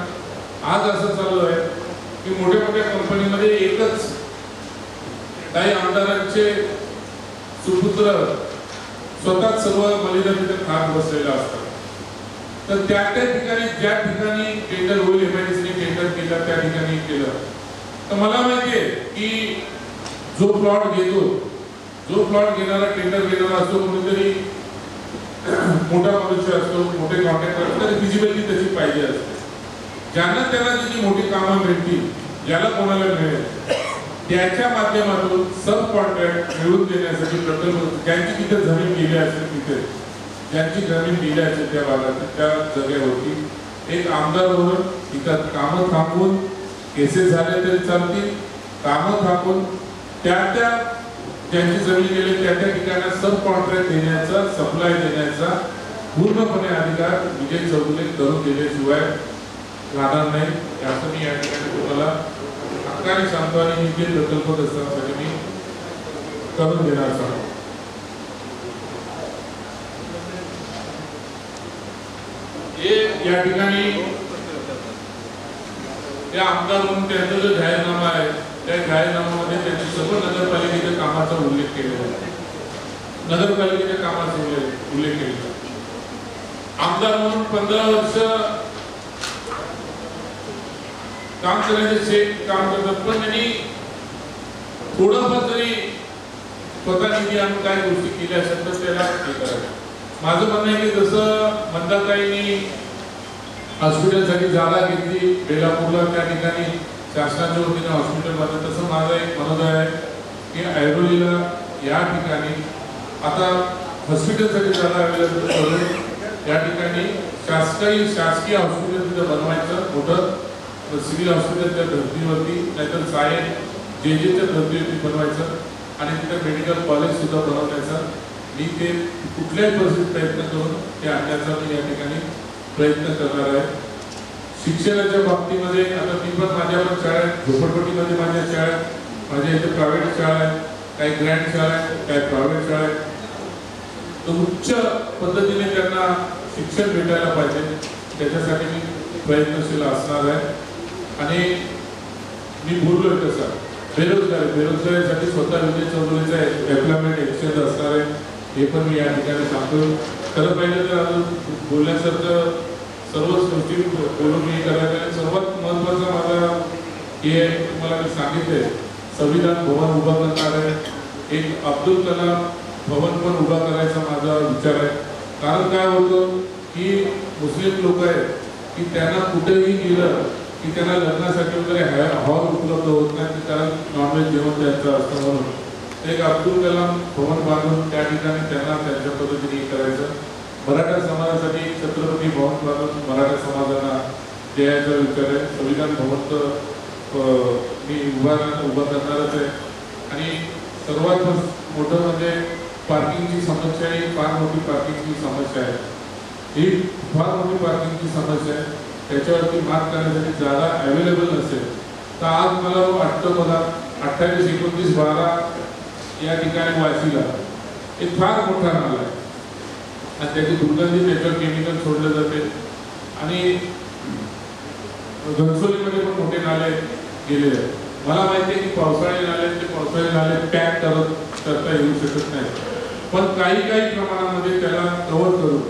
आज असं चालू आहे की मोठ्या कंपनीमध्ये एकच काही आमदारांचे सुपुत्र स्वतः सर्व बलिदान खात बसलेला असतात. तर त्या ठिकाणी ज्या ठिकाणी टेंडर होईल MIDCने टेंडर केलं त्या ठिकाणी केलं. तर मला माहिती आहे की जो प्लॉट घेणारा टेंडर घेणारा असतो कोणीतरी मोठा मनुष्य असतो, मोठे कॉन्ट्रॅक्टर असतो, तर फिजिबिलिटी तशी पाहिजे असते. ज्यांना त्यांना जी मोठी कामं मिळतील ज्याला कोणाला मिळेल त्याच्या माध्यमातून सब कॉन्ट्रॅक्ट मिळवून देण्यासाठी प्रकल्प ज्यांची तिथे जमीन गेली असेल तिथे ज्यांची जमीन गेली असेल त्या भागात त्या जागेवरती एक आमदार म्हणून तिथं कामं थांबवून केसेस झाले तरी चालतील, कामं थांबवून त्या ज्यांची जमीन गेली त्या ठिकाणी सब कॉन्ट्रॅक्ट देण्याचा सप्लाय देण्याचा पूर्णपणे अधिकार विजय चौगुले करून दिल्याशिवाय राहणार नाही. असं मी या ठिकाणी तुम्हाला हक्काने सांगतो आणि मी जे प्रकल्पग्रस्तांसाठी मी करून देणार सांगतो. हे या ठिकाणी त्या आमदार म्हणून त्यांचा जो जाहीरनामा आहे त्या जाहीरनाम्यामध्ये त्यांनी सर्व नगरपालिकेच्या कामाचा उल्लेख केलेला आहे. नगरपालिकेच्या कामाचा उल्लेख केलेला. आमदार म्हणून 15 वर्ष काम करण्याचे काम करतात पण त्यांनी थोडंफार जरी स्वतः निधी आणून काय गोष्टी केल्या असेल तर त्याला हे करायचं. माझं म्हणणं आहे की जसं मंदाताईंनी हॉस्पिटलसाठी जागा घेतली बेलापूरला त्या ठिकाणी शासनाच्या वतीने हॉस्पिटलमध्ये, तसं माझं एक मनोदय आहे की ऐरोलीला या ठिकाणी आता हॉस्पिटलसाठी जागा अवेलेबल करून या ठिकाणी शासकीय हॉस्पिटल तिथं बनवायचं मोठं सिव्हिल हॉस्पिटलच्या धर्तीवरती नाहीतर सायन JJच्या धर्तीवरती बनवायचं आणि तिथं मेडिकल कॉलेज सुद्धा बनवण्याचा मी ते कुठल्याही परिस्थितीत प्रयत्न करून ते आणण्याचा मी या ठिकाणी प्रयत्न करणार आहे. शिक्षणाच्या बाबतीमध्ये आता मी पण माझ्या पण शाळेत झोपडपट्टीमध्ये माझ्या शाळेत माझ्या इथे प्रायव्हेट शाळा आहेत, काही ग्रँड शाळा आहेत, काही प्रायव्हेट शाळा आहेत. तर उच्च पद्धतीने त्यांना शिक्षण भेटायला पाहिजे त्याच्यासाठी मी प्रयत्नशील असणार आहे. आणि मी बोललोय तसं बेरोजगारीसाठी स्वतः विजय चौगुलेचा एम्प्लॉयमेंट एक्सचेंज असणार आहे हे पण मी या ठिकाणी सांगतो. खरं पाहिजे तर अजून बोलण्यासारखं सर्वच गोष्टी बोलून मी करायचं. सर्वात महत्त्वाचा हे तुम्हाला मी सांगितले, संविधान भवन उभं करणार आहे, एक अब्दुल कलाम भवन पण उभा करायचा माझा विचार आहे. कारण काय होतं की मुस्लिम लोक आहेत की त्यांना कुठेही गेलं की त्यांना लग्नासाठी वगैरे हॉल उपलब्ध होत नाही, कारण नॉनव्हेज जेवण त्यांचं असतं. म्हणून एक अब्दुल कलाम भवन बांधून त्या ठिकाणी त्यांना त्यांच्या पद्धतीने करायचं. मराठा समाजासाठी एक छत्रपती भवन बांधून मराठा समाजाला द्यायचा विचार आहे. संविधान भवन तर मी उभा करणारच आहे. आणि सर्वात मोठं म्हणजे पार्किंगची समस्या ही फार मोठी पार्किंगची समस्या आहे. ही फार मोठी पार्किंगची समस्या आहे. त्याच्यावरती मात करण्यासाठी जागा अवेलेबल नसेल तर आज मला वाटतं बघा 28, 29, 12 या ठिकाणी वाशीला एक फार मोठा नाला आहे आणि त्याची दुर्गंधी त्याच्यावर केमिकल सोडलं जाते. आणि घनसोलीमध्ये पण मोठे नाले गेलेले आहेत. मला माहिती आहे की पावसाळी नाले पॅक करता येऊ शकत नाही, पण काही प्रमाणामध्ये त्याला कव्हर करून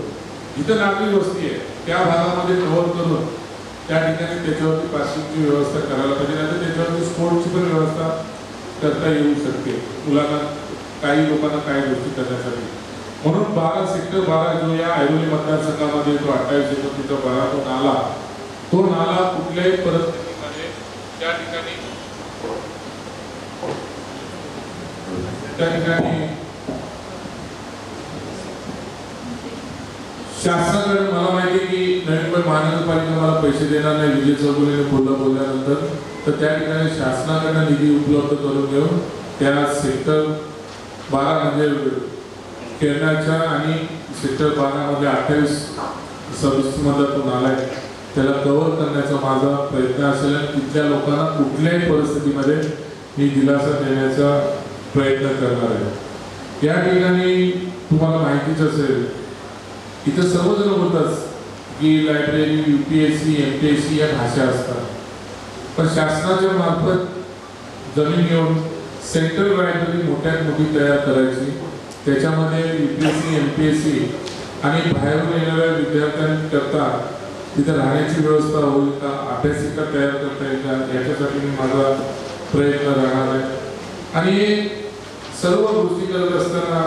जिथं नागरी वस्ती आहे त्या भागामध्ये कव्हर करून त्या ठिकाणी त्याच्यावरती पार्किंगची व्यवस्था करायला पाहिजे. नाही त्याच्यावरती स्पोर्टची पण व्यवस्था करता येऊ शकते मुलांना, काही लोकांना काही गोष्टी करण्यासाठी. म्हणून 12 सेक्टर 12 जो या ऐरोली मतदारसंघामध्ये येतो 28 एकोणतीसचा 12 तो नाला कुठल्याही परिस्थितीमध्ये त्या ठिकाणी शासनाकडे मला माहिती आहे की नवी मुंबई महानगरपालिका मला पैसे देणार नाही विजय चौगुलेने बोलल्यानंतर, तर त्या ठिकाणी शासनाकडे निधी उपलब्ध करून घेऊन त्या सेक्टर 12 म्हणजे केरळच्या आणि सेक्टर 12 मध्ये 28-26 मधला तो नाला आहे त्याला कव्हर करण्याचा माझा प्रयत्न असेल. आणि तिथल्या लोकांना कुठल्याही परिस्थितीमध्ये मी दिलासा देण्याचा प्रयत्न करणार आहे. या ठिकाणी तुम्हाला माहितीच असेल इथं सर्वजण बोलतात की लायब्ररी UPSC MPSC या भाषा असतात, पण शासनाच्या मार्फत जमीन घेऊन सेंट्रल लायब्ररी मोठ्यात मोठी तयार करायची. त्याच्यामध्ये UPSC MPSC आणि बाहेरून येणाऱ्या विद्यार्थ्यांकरता तिथे राहण्याची व्यवस्था होईल का, अभ्यासिका तयार करता येईल का, याच्यासाठी मी माझा प्रयत्न राहणार आहे. आणि सर्व गोष्टी करत असताना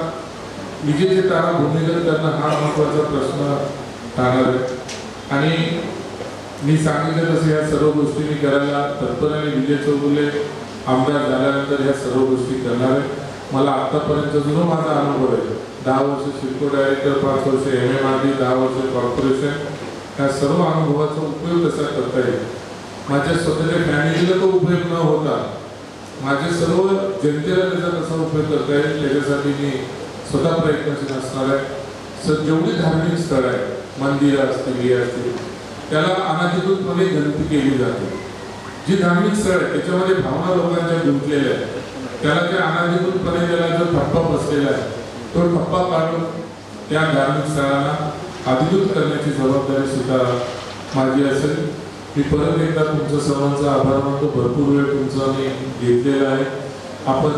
विजेचे तारा भूमिगत करणं हा महत्त्वाचा प्रश्न राहणार आहे. आणि मी सांगितलं तसं या सर्व गोष्टी मी करायला तत्पर आणि विजय चौगुले आमदार झाल्यानंतर ह्या सर्व गोष्टी करणार आहे. मला आत्तापर्यंत जो माझा अनुभव आहे 10 वर्ष सिडको डायरेक्टर, 5 वर्ष MMRD, 10 वर्ष कॉर्पोरेशन, या सर्व अनुभवाचा उपयोग कसा करता येईल. माझ्या स्वतःच्या फॅमिलीला तो उपयोग न होता माझे सर्व जनतेला त्याचा कसा उपयोग करता येईल त्याच्यासाठी मी स्वतः प्रयत्नशील असणार आहे. जेवढी धार्मिक स्थळ आहे, मंदिरं असतील हे असतील, त्याला अनाधिकृतपणे गणती केली जाते. जी धार्मिक स्थळ आहे त्याच्यामध्ये भावना लोकांच्या गुंतलेल्या आहेत, त्याला त्या अनाधिकृतपणे त्याला जो ठप्पा बसलेला आहे तो ठप्पा काढून त्या धार्मिक स्थळांना अधिकृत करण्याची जबाबदारी सुद्धा माझी असेल. मी परत एकदा तुमचं सर्वांचा आभार मानतो. भरपूर वेळ तुमचा मी घेतलेला आहे. आपण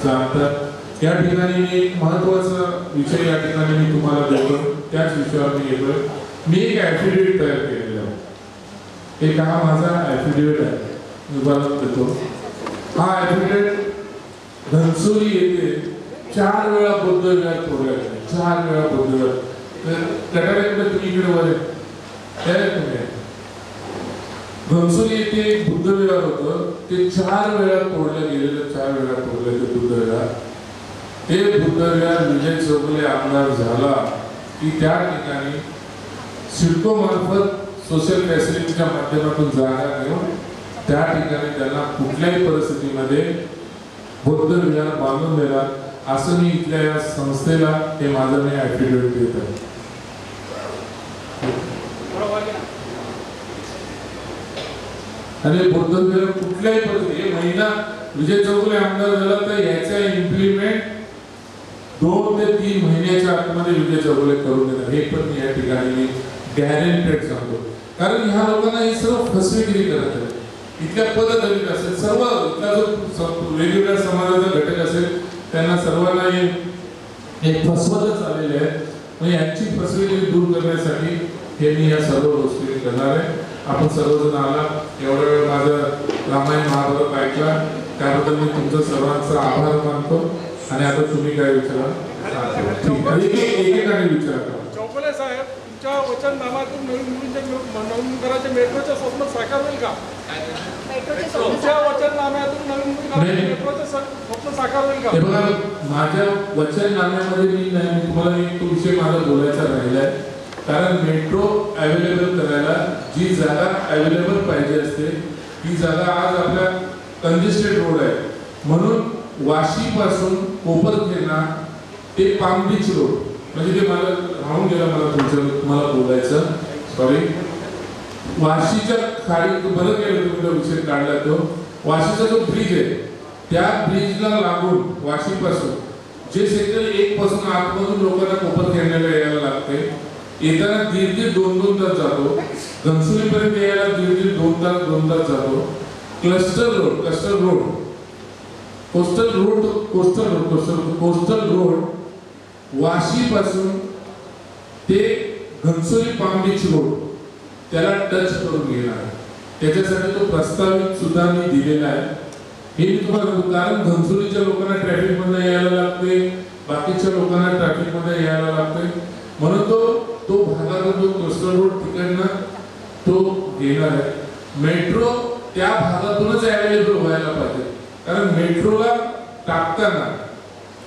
जाणतात या ठिकाणी मी एक महत्त्वाचा विषय या ठिकाणी मी तुम्हाला देतो, त्याच विषयावर मी येतोय. मी एक ॲफिडेव्हिट तयार केलेला आहे. एक हा माझा ॲफिडेव्हिट आहे, मी उदाहरण देतो. हा ॲफिडेव्हिट घनसोली येथे 4 वेळा बौद्ध विहार तोडले, 4 वेळा बौद्ध विहार. कटाऱ्याकडे तुम्ही इकडे वर आहे, घनसोली येथे एक बुद्ध विहार होतं, ते 4 वेळा तोडलं गेलेलं, 4 वेळा तोडलं ते बुद्ध विहार. ते बुद्ध विहार विजय चौगुले आमदार झाला की त्या ठिकाणी सिडको मार्फत सोशल फॅसिलिटीच्या माध्यमातून जागा घेऊन त्या ठिकाणी त्यांना कुठल्याही परिस्थितीमध्ये बौद्ध विहार बांधून देणार, असं मी इथल्या या संस्थेला हे माझं मी ॲफिडेव्हिट देत आहे. आणि बौद्ध विहार कुठल्याही परिस्थिती महिना विजय चौगुले आमदार झाला तर याचा इम्प्लिमेंट 2 ते 3 महिन्याच्या आतमध्ये विजय चौगुले करून देणार, हे पण मी या ठिकाणी मी गॅरंटेड सांगतो. कारण ह्या लोकांना हे सर्व फसवेगिरी करत आहे. इथल्या पददलित असेल, सर्व इथला जो वेगवेगळ्या समाजाचा घटक असेल त्यांना सर्वांना हे फसवतच आलेले आहे. म्हणजे यांची फसवेगिरी दूर करण्यासाठी हे मी या सर्व गोष्टी करणार आहे. आपण सर्वजण आला, एवढा वेळ माझं रामायण महाभारत ऐकला, त्याबद्दल मी तुमचं सर्वांचा आभार मानतो. आणि आता तुम्ही काय विचारा? एकेकाने विचारा. चौगुले साहेब, तुमच्या वचननामातून नवीन घराचे मेट्रोचं स्वप्न साकार होईल का? तुमच्या वचननाम्यातून नवीन मेट्रोचं स्वप्न साकार होईल का? हे बघा, माझ्या वचननाम्यामध्ये मी नाही, तुम्हाला एक विषय माझा बोलायचा राहिला आहे. कारण मेट्रो अवेलेबल करायला जी जागा अवेलेबल पाहिजे असते ती जागा आज आपल्या कंजेस्टेड रोड आहे. म्हणून वाशीपासून कोपरखेरणा ते पाम बीच रोड, म्हणजे ते मला राहून गेलं, मला बोलायचं, सॉरी. वाशीच्या खाली बरं केलं तुम्ही तो विषय काढला. तो वाशीचा जो ब्रिज आहे त्या ब्रिजला लागून वाशीपासून जे सेक्टर 1 पासून आतमधून लोकांना कोपरखेरण्याला यायला लागते, येताना 1.5-2 तास जातो. घनसोलीपर्यंत यायला 1.5-2 तास जातो. कोस्टल रोड वाशीपासून ते घनसोली पाम बीच रोड त्याला टच करून घेणार. त्याच्यासाठी तो प्रस्तावित सुद्धा मी दिलेला आहे. हे मी तुम्हाला सांगतो, कारण घनसोलीच्या लोकांना ट्रॅफिक मध्ये यायला लागते, बाकीच्या लोकांना ट्रॅफिक मध्ये यायला लागते. म्हणून तो भागातून जो कोस्टल रोड तिकडनं तो घेणार आहे. मेट्रो त्या भागातूनच अवेलेबल व्हायला पाहिजे. कारण मेट्रोला टाकताना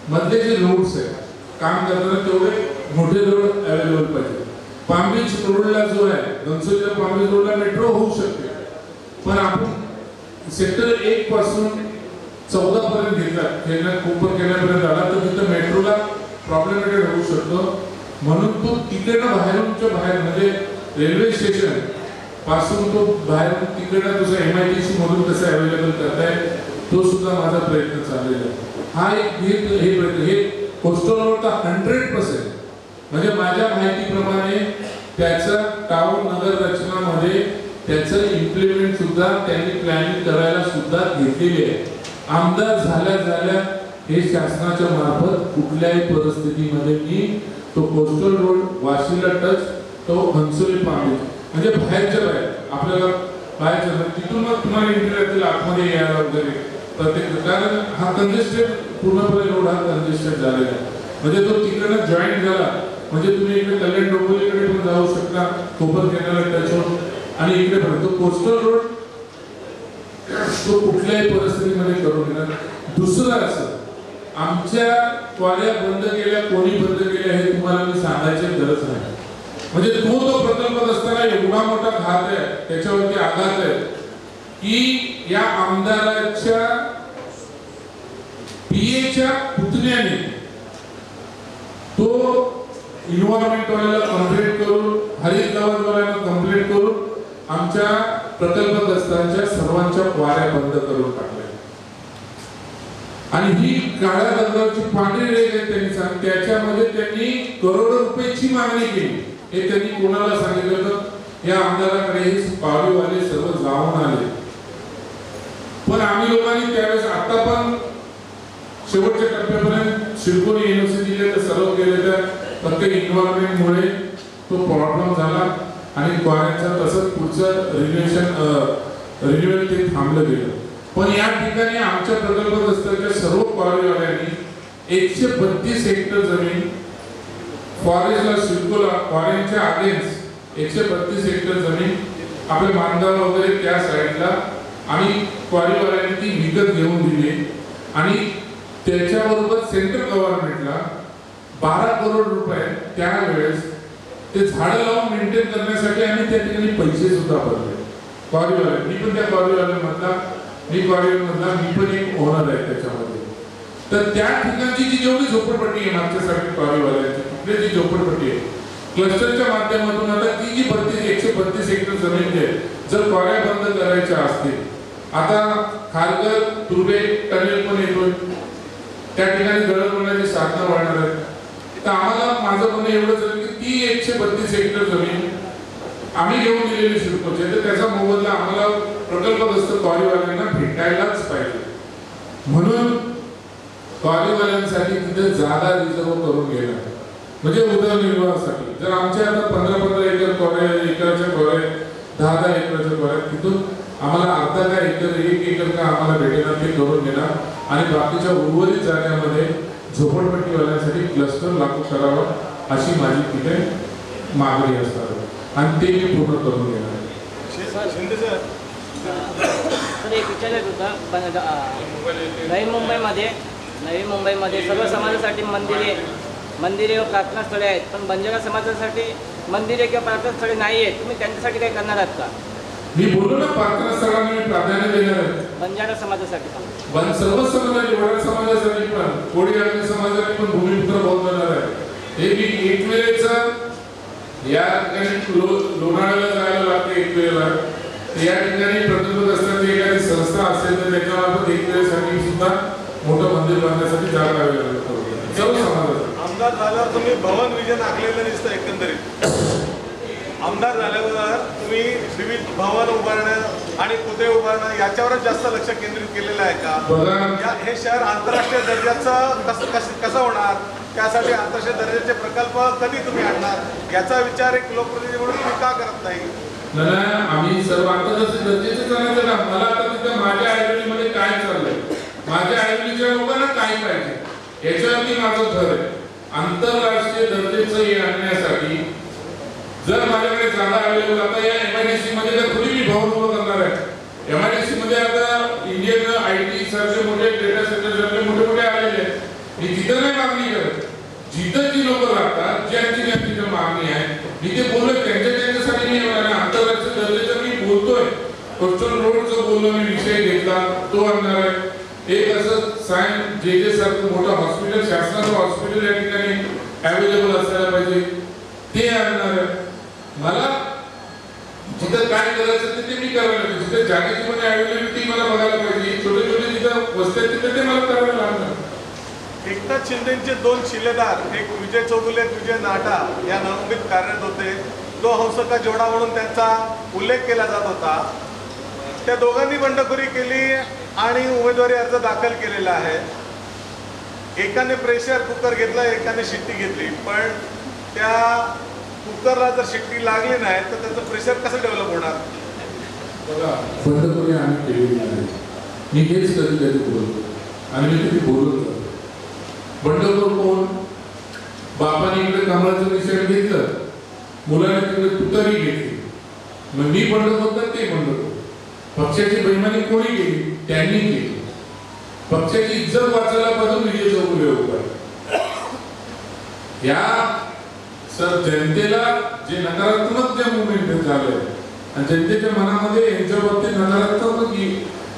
मधले जे रोड्स आहेत काम करताना तेवढे मोठे रोड अवेलेबल पाहिजे. पाम बीच रोडला जो आहे, घनसोलीच्या पाम बीच रोडला मेट्रो होऊ शकते, पण आपण सेक्टर 1 पासून 14 पर्यंत घेतला, कोपरखेरण्यापर्यंत आला तर तिथं मेट्रोला प्रॉब्लेमेटिक होऊ शकतो. म्हणून तो तिकडनं बाहेरूनच्या बाहेर, म्हणजे रेल्वे स्टेशन पासून तो बाहेरून तिकडनं तुझा MIDC मधून कसं अवेलेबल करताय तो सुद्धा माझा प्रयत्न चाललेला आहे. हा एक हे कोस्टल रोडचा 100%, म्हणजे माझ्या माहितीप्रमाणे त्याचं टाउन नगर रचनामध्ये त्याचं इम्प्लिमेंट सुद्धा त्यांनी प्लॅनिंग करायला सुद्धा घेतलेली आहे. आमदार झाल्या हे शासनाच्या मार्फत कुठल्याही परिस्थितीमध्ये मी तो कोस्टल रोड वाशीला टच, तो घनसोली पाम बीच, म्हणजे बाहेरच्या बाहेर आपल्याला बाहेरच्या तिथून मग तुम्हाला इंटरनेटला आतमध्ये यायला वगैरे प्रत्येक, कारण हा कंजेस्टेड पूर्णपणे रोड हा कंजेस्टेड झालेला आहे. म्हणजे तो तिकडनं जॉईंट झाला म्हणजे तुम्ही इकडे कल्याण डोंबिवलीकडे पण जाऊ शकता, कोपरखेरण्याला टच होऊन, आणि इकडे पण तो कोस्टल रोड तो कुठल्याही परिस्थितीमध्ये करून घेणार. दुसरं असं, आमच्या क्वाऱ्या बंद केल्या, कोणी बंद केल्या हे तुम्हाला मी सांगायची गरज नाही. म्हणजे तो प्रकल्प असताना एवढा मोठा घात आहे, त्याच्यावरती आघात आहे की या आमदाराच्या PAच्या पुतण्याने तो इन्व्हायरमेंट वाल्याला कंप्लेंट करून, हरित गावाला कंप्लेंट करून आमच्या प्रकल्पग्रस्तांच्या सर्वांच्या क्वाऱ्या बंद करून टाकल्या. आणि ही काळ्या दगडाची पांढरी रेघ आहे त्यांनी सांगितलं, त्याच्यामध्ये त्यांनी करोडो रुपयाची मागणी केली. हे त्यांनी कोणाला सांगितलं तर या आमदाराकडे हे पावलेवाले सर्व जाऊन आले. पण आम्ही लोकांनी त्यावेळेस, आता पण शेवटच्या टप्प्यापर्यंत शिरकोली युनिव्हर्सिटीला तर सर्व केले, तर फक्त इन्व्हायरमेंटमुळे तो प्रॉब्लेम झाला आणि क्वाऱ्यांचा तसंच पुढचं रिन्युअल ते थांबलं गेलं. पण या ठिकाणी आमच्या प्रकल्पग्रस्तांच्या सर्व क्वारीवाल्यांनी 132 हेक्टर जमीन फॉरेस्टला शिरकोला क्वाऱ्यांच्या अगेन्स्ट 132 हेक्टर जमीन आपल्या मानगाव वगैरे त्या साईडला आणि क्वारीवाल्यांनी ती विकत घेऊन दिली. आणि त्याच्याबरोबर सेंट्रल गव्हर्नमेंटला 12 करोड रुपये त्यावेळेस ते झाडं लावून मेंटेन करण्यासाठी आम्ही त्या ठिकाणी पैसे सुद्धा भरले क्वारीवाले. मी पण त्या क्वारीवाल्यांमधला मी पण एक ओनर आहे त्याच्यामध्ये. तर त्या ठिकाणची जी जेवढी झोपडपट्टी आहे मागच्यासाठी क्वारीवाल्यांची, कुठली जी झोपडपट्टी आहे क्लस्टरच्या माध्यमातून, आता ती जी 132 हेक्टर जमीन आहे, जर क्वाऱ्या बंद करायच्या असतील, आता खारघर तुर्बे टनेल पण येतोय, त्या ठिकाणी दळणवळणाची साधनं वाढणार आहेत. तर आम्हाला माझं म्हणणं एवढंच आहे की ती 132 हेक्टर जमीन आम्ही घेऊन दिलेली शिरकोचे, तर त्याचा मोबदला आम्हाला प्रकल्पग्रस्त क्वारीवाल्यांना भेटायलाच पाहिजे. म्हणून क्वारीवाल्यांसाठी तिथे जागा रिझर्व करून घेणार. म्हणजे उदरनिर्वाहासाठी जर आमच्या आता 15-15 एकर कोरे, एकराच्या कोरे, 10-10 एकराच्या कोरे, तिथून आम्हाला अर्धा का एकर, 1 एकर का आम्हाला भेटेल ते करून देणार आणि बाकीच्या उर्वरित जागेमध्ये झोपडपट्टीवाल्यांसाठी क्लस्टर लागू करावं अशी माझी तिथे मागणी असणार आणि ते मी पूर्ण करून घेणार. शिंदे सर, सर एक विचारायचं होतं, नवी मुंबईमध्ये सर्व समाजासाठी मंदिरे व प्रार्थना स्थळे आहेत, पण बंजारा समाजासाठी मंदिरे किंवा प्रार्थना स्थळे नाही आहेत. तुम्ही त्यांच्यासाठी काही करणार आहात का? मी बोललो ना, प्रार्थना स्थळांना मी प्राधान्य देणार आहे. बंजारा समाजासाठी सर्व समाजाने, वडार समाजासाठी पण, कोळी आदिवासी समाजाने पण भूमिपुत्र बोलणार आहे. हे मी एक वेळेचा या ठिकाणी लोणावळ्याला जायला लागते एक वेळेला, या ठिकाणी प्रतिबंध असणारी एखादी संस्था असेल तर त्याच्यामार्फत एक वेळेसाठी सुद्धा मोठं मंदिर बांधण्यासाठी जागा द्यावी लागते सर्व समाजासाठी. आमदार झाल्यावर तुम्ही भवन विजन आखलेलं दिसतं एकंदरीत. आमदार झाल्यावर तुम्ही विविध भवन उभारणं आणि पुतळे उभारणं याच्यावरच जास्त लक्ष केंद्रित केलेलं आहे का? हे शहर आंतरराष्ट्रीय दर्जाचं कसं होणार, त्यासाठी आंतरराष्ट्रीय दर्जाचे प्रकल्प कधी तुम्ही आणणार याचा विचार एक लोकप्रतिनिधी म्हणून तुम्ही का करत नाही? आम्ही सर्व आंतरराष्ट्रीय दर्जाचे चालायचं ना. मला आता तिथं माझ्या आयडीमध्ये काय चाललंय, माझ्या आयडीच्या लोकांना काय पाहिजे याच्यावरती माझं ठर आहे. आंतरराष्ट्रीय दर्जाचं हे आणण्यासाठी जर माझ्याकडे जागा अवेलेबल, आता या MIDC मध्ये तर थोडी मी भवन उभं करणार आहे. MIDC मध्ये आता इंडियन IT सारखे मोठे डेटा सेंटर सारखे मोठे मोठे आलेले आहेत. मी तिथं नाही मागणी करत, जिथं जी लोक राहतात ज्यांची तिथं मागणी आहे मी ते बोललो त्यांच्यासाठी मी आंतरराष्ट्रीय दर्जाचं मी बोलतोय. कोस्टल रोडचं बोललो मी, विषय घेतला तो आणणार आहे. एक असं जे सारखं मोठं हॉस्पिटल, शासनाचं हॉस्पिटल या ठिकाणी अवेलेबल असायला पाहिजे ते आणणार आहे. मला जिथं काय करायचं ते मी करायला पाहिजे. जिथं जागेची पण अवेलेबिलिटी मला बघायला पाहिजे. छोटे छोटे जिथं वस्त्या तिथं ते मला करायला लागणार. एकनाथ शिंदेचे 2 शिलेदार, एक विजय चौगुले, एक विजय नाटा या नवंबीत कार्यरत होते. 2 हंसका जोडा म्हणून त्यांचा उल्लेख केला जात होता. त्या दोघांनी बंडखोरी केली आणि उमेदवारी अर्ज दाखल केलेला आहे. एकाने प्रेशर कुकर घेतला, एकाने शिट्टी घेतली. पण त्या कुकरला जर शिट्टी लागली नाही तर त्याचं प्रेशर कसं डेव्हलप होणार? बघा, बंडखोरी आम्ही केलेली नाही. मी हेच कधी कधी बोलतो आणि मी कधी बोलतो. बंडखोर कोण? बापाने इकडे कमळाचं निशाण घेतलं, मुलाने तिकडे तुतारी घेतली, मग मी बंडखोर तर ते बंडखोर. पक्षाची बेईमानी कोणी केली? त्यांनी केली. पक्षाची इज्जत वाचायला पासून विजय चौगुले उभा. या जनतेला जे नकारात्मक जे मुवमेंट झालंय आणि जनतेच्या मनामध्ये यांच्या बाबतीत नकारात्मक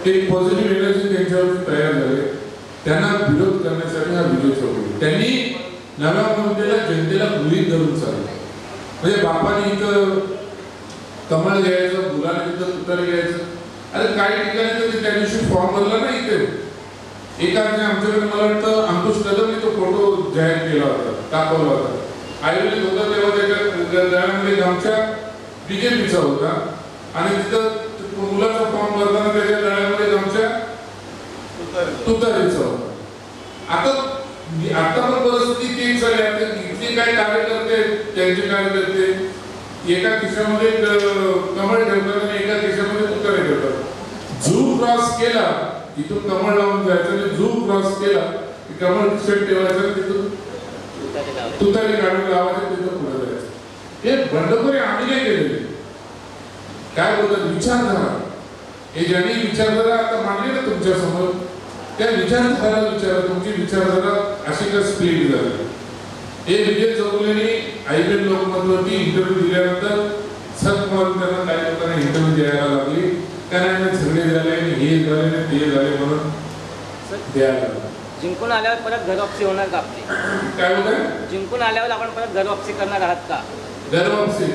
एक पॉझिटिव्ह एनर्जी त्यांच्यावरती तयार झाले, त्यांना विरोध करण्यासाठी हा विजय चौगुले. त्यांनी नव्या मुद्द्याला जनतेला गृहीत धरून चाललं. म्हणजे बापाने इथं कमळ घ्यायचं, मुलाने तिथं तुतारी घ्यायचं. अरे काही ठिकाणी तर त्या दिवशी फॉर्म भरला ना इथे एकाने आमच्याकडे, मला वाटतं अंकुश कदमने तो फोटो जाहीर केला होता, दाखवला होता. आयुर्वेद होता तेव्हा त्याच्या गळ्यामध्ये गामच्या BJPचा होता आणि तिथं मुलाचा फॉर्म भरताना त्याच्या गळ्यामध्ये गामच्या तुतारीचा होता. आता पण परिस्थिती तीच झाली आहे. इथले काय कार्यकर्ते, त्यांचे कार्यकर्ते एका खिशामध्ये कमळ ठेवतात आणि एका खिशामध्ये तुतारी ठेवतात. झू क्रॉस केला तिथून कमळ लावून जायचं आणि झू क्रॉस केला की कमळ खिशात ठेवायचं, तिथून तुतारी काढून लावायचं, तिथं पुढे जायचं. हे बंडखोरी आम्ही नाही केलेली. काय बोलतात विचारधारा, हे ज्यांनी विचारधारा आता मांडली ना तुमच्या समोर, त्या विचारधाराला विचारा. तुमची विचारधारा अशी का स्प्लिट झाली? हे विजय चौगुलेंनी IPL लोकमतवरती इंटरव्ह्यू दिल्यानंतर सत म्हणून त्यांना काही लोकांना इंटरव्ह्यू द्यायला लागली. त्यांना झगडे झाले, हे झाले, ते झाले म्हणून द्यायला लागले. जिंकून आल्यावर परत घर वापसी होणार का आपली? काय होत? जिंकून आल्यावर आपण परत घर वापसी करणार आहात का? घर वापसी,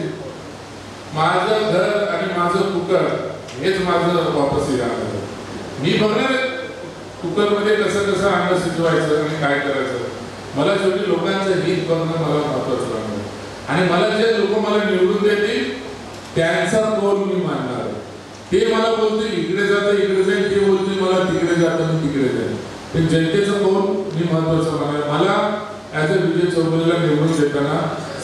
माझं घर आणि माझं कुकर हेच माझं वापसी राहणार. मी बघणार कुकरमध्ये कसं कसं अन्न शिजवायचं आणि काय करायचं. मला शेवटी लोकांचं हित बघणं मला महत्वाचं राहणार. आणि मला जे लोक मला निवडून देतील त्यांचा कौल मी मानणार. ते मला बोलतील इकडे जातं इकडे जाईल, ते बोलतील मला तिकडे जातं मी तिकडे जाईल. पण जनतेचा कौल मी महत्वाचं मानणार. मला ॲज अ विजय चौगुलेला निवडून देताना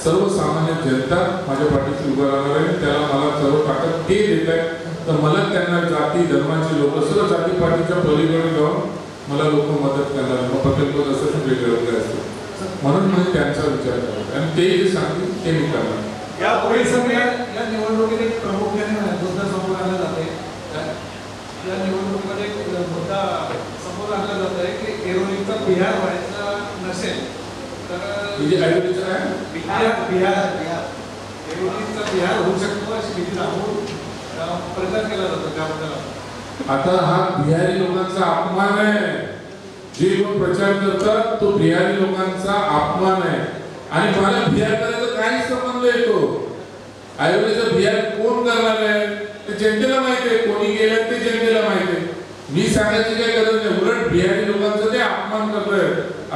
सर्वसामान्य जनता माझ्या पाठीशी उभं राहणार आहे. त्याला मला सर्व ताकद ते देत आहे. तर मला त्यांना जाती धर्माचे लोक सर्व जाती पाठीच्या पलीकडे जाऊन मला लोक मदत करणार. मग प्रकल्प असं वेगवेगळे असतं म्हणून मी त्यांचा विचार करतो आणि ते जे सांगतील ते मी करणार. या निवडणुकीत एक प्रामुख्याने मुद्दा समोर आणला जाते. या निवडणुकीमध्ये एक मुद्दा समोर आणला जात आहे की एरोलीचा बिहार व्हायचा नसेल तर एरोलीचा बिहार होऊ शकतो अशी भीती दाखवून प्रचार केला जातो. त्याबद्दल आता हा बिहारी लोकांचा अपमान आहे. जे लोक प्रचार करतात तो बिहारी लोकांचा अपमान आहे आणि मला बिहार करायचा काही संबंध येतो. आयोगाचा बिहार कोण करणार आहे ते जनतेला माहिती आहे. कोणी गेलं ते जनतेला माहिती आहे. मी सांगायची काही गरज नाही. उलट बिहारी लोकांचा ते अपमान करतोय.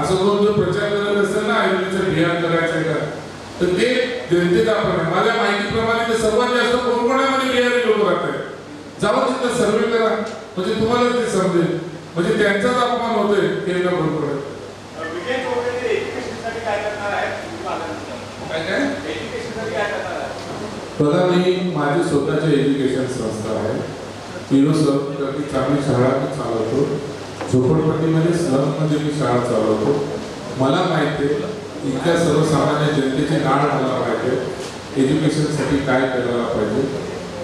असं कोण जो प्रचार करत असेल ना आयोगाचा बिहार करायचं का तर ते जनतेचा अपमान आहे. माझ्या माहितीप्रमाणे तर सर्वात जास्त कोकणामध्ये बिहारी लोक राहतात. जाऊन तिथं सर्वे करा म्हणजे तुम्हाला ते समजेल. म्हणजे त्यांचाच अपमान होतोय केंद्र बरोबर. विजय चौगुले एज्युकेशनसाठी काय करणार आहे? बघा मी माझी स्वतःची एज्युकेशन संस्था आहे. पिरो सर्वसाठी चांगली शाळा मी चालवतो. झोपडपट्टीमध्ये स्लम म्हणजे मी शाळा चालवतो. मला माहिती आहे इथल्या सर्वसामान्य जनतेची नाळ मला माहिती आहे एज्युकेशनसाठी काय करायला पाहिजे.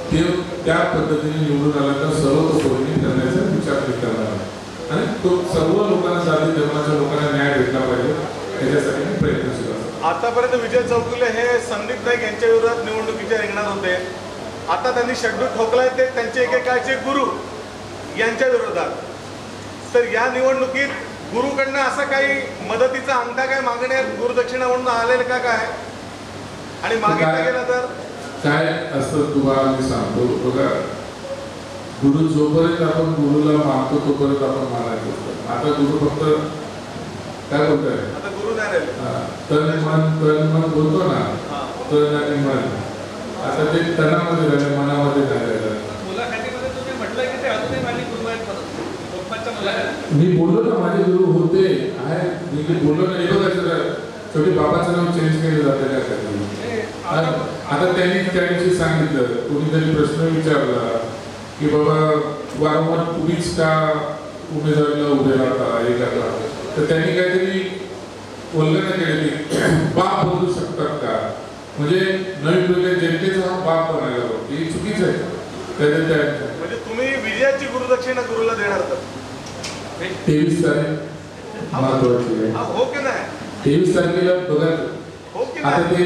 ते त्या पद्धतीने निवडून आला तर सर्वतोपरीने करण्याचा विचार मी करणार आहे आणि तो सर्व लोकांना जाती धर्माच्या लोकांना न्याय भेटला पाहिजे याच्यासाठी मी प्रयत्नशील असतो. आतापर्यंत विजय चौगुले हे संदीप नाईक यांच्या विरोधात निवडणुकीच्या रिंगणात होते. आता त्यांनी शेड्यूल ठोकलाय ते त्यांचे एकेकाळचे गुरु यांच्या विरोधात. तर या निवडणुकीत गुरुकडनं असं काही मदतीचा अंगठा काय मागण्यात गुरुदक्षिणा म्हणून आलेलं का काय आणि मागितलं गेलं तर काय असतं तुम्हाला मी सांगतो. बघा गुरु जोपर्यंत आपण गुरुला मानतो तोपर्यंत आपण मानायचं. आता गुरु फक्त काय बोलतोय आता गुरु नाही राहिले. तन मन बोलतो ना तन आणि मन. आता ते तनामध्ये राहिलं मनामध्ये नाही राहिलं. मुलाखतीमध्ये तुम्ही म्हटलं की ते अजूनही माझे गुरु आहेत पप्पाच्या मुलाखतीत. मी बोललो ना माझे गुरु होते आहे. मी बोललो ना हे बघायचं शेवटी बाबाचं नाव चेंज केलं जातं त्यासाठी. आता त्यांनी सांगितलं कोणीतरी प्रश्न विचारला की बाबा वारंवार तुम्हीच का उमेदवारीला उभे राहता हे करता तर त्यांनी काहीतरी बोललं नाही केलं की बाप बदलू शकतात का म्हणजे नवीन प्रकारे जनतेचा हा बाप बनायला होती हे चुकीचं आहे. म्हणजे तुम्ही विजयाची गुरुदक्षिणा गुरुला देणार तर 23 तारीख महत्वाची आहे. हो की नाही? 23 तारखेला बघा हो की आता नाही? ते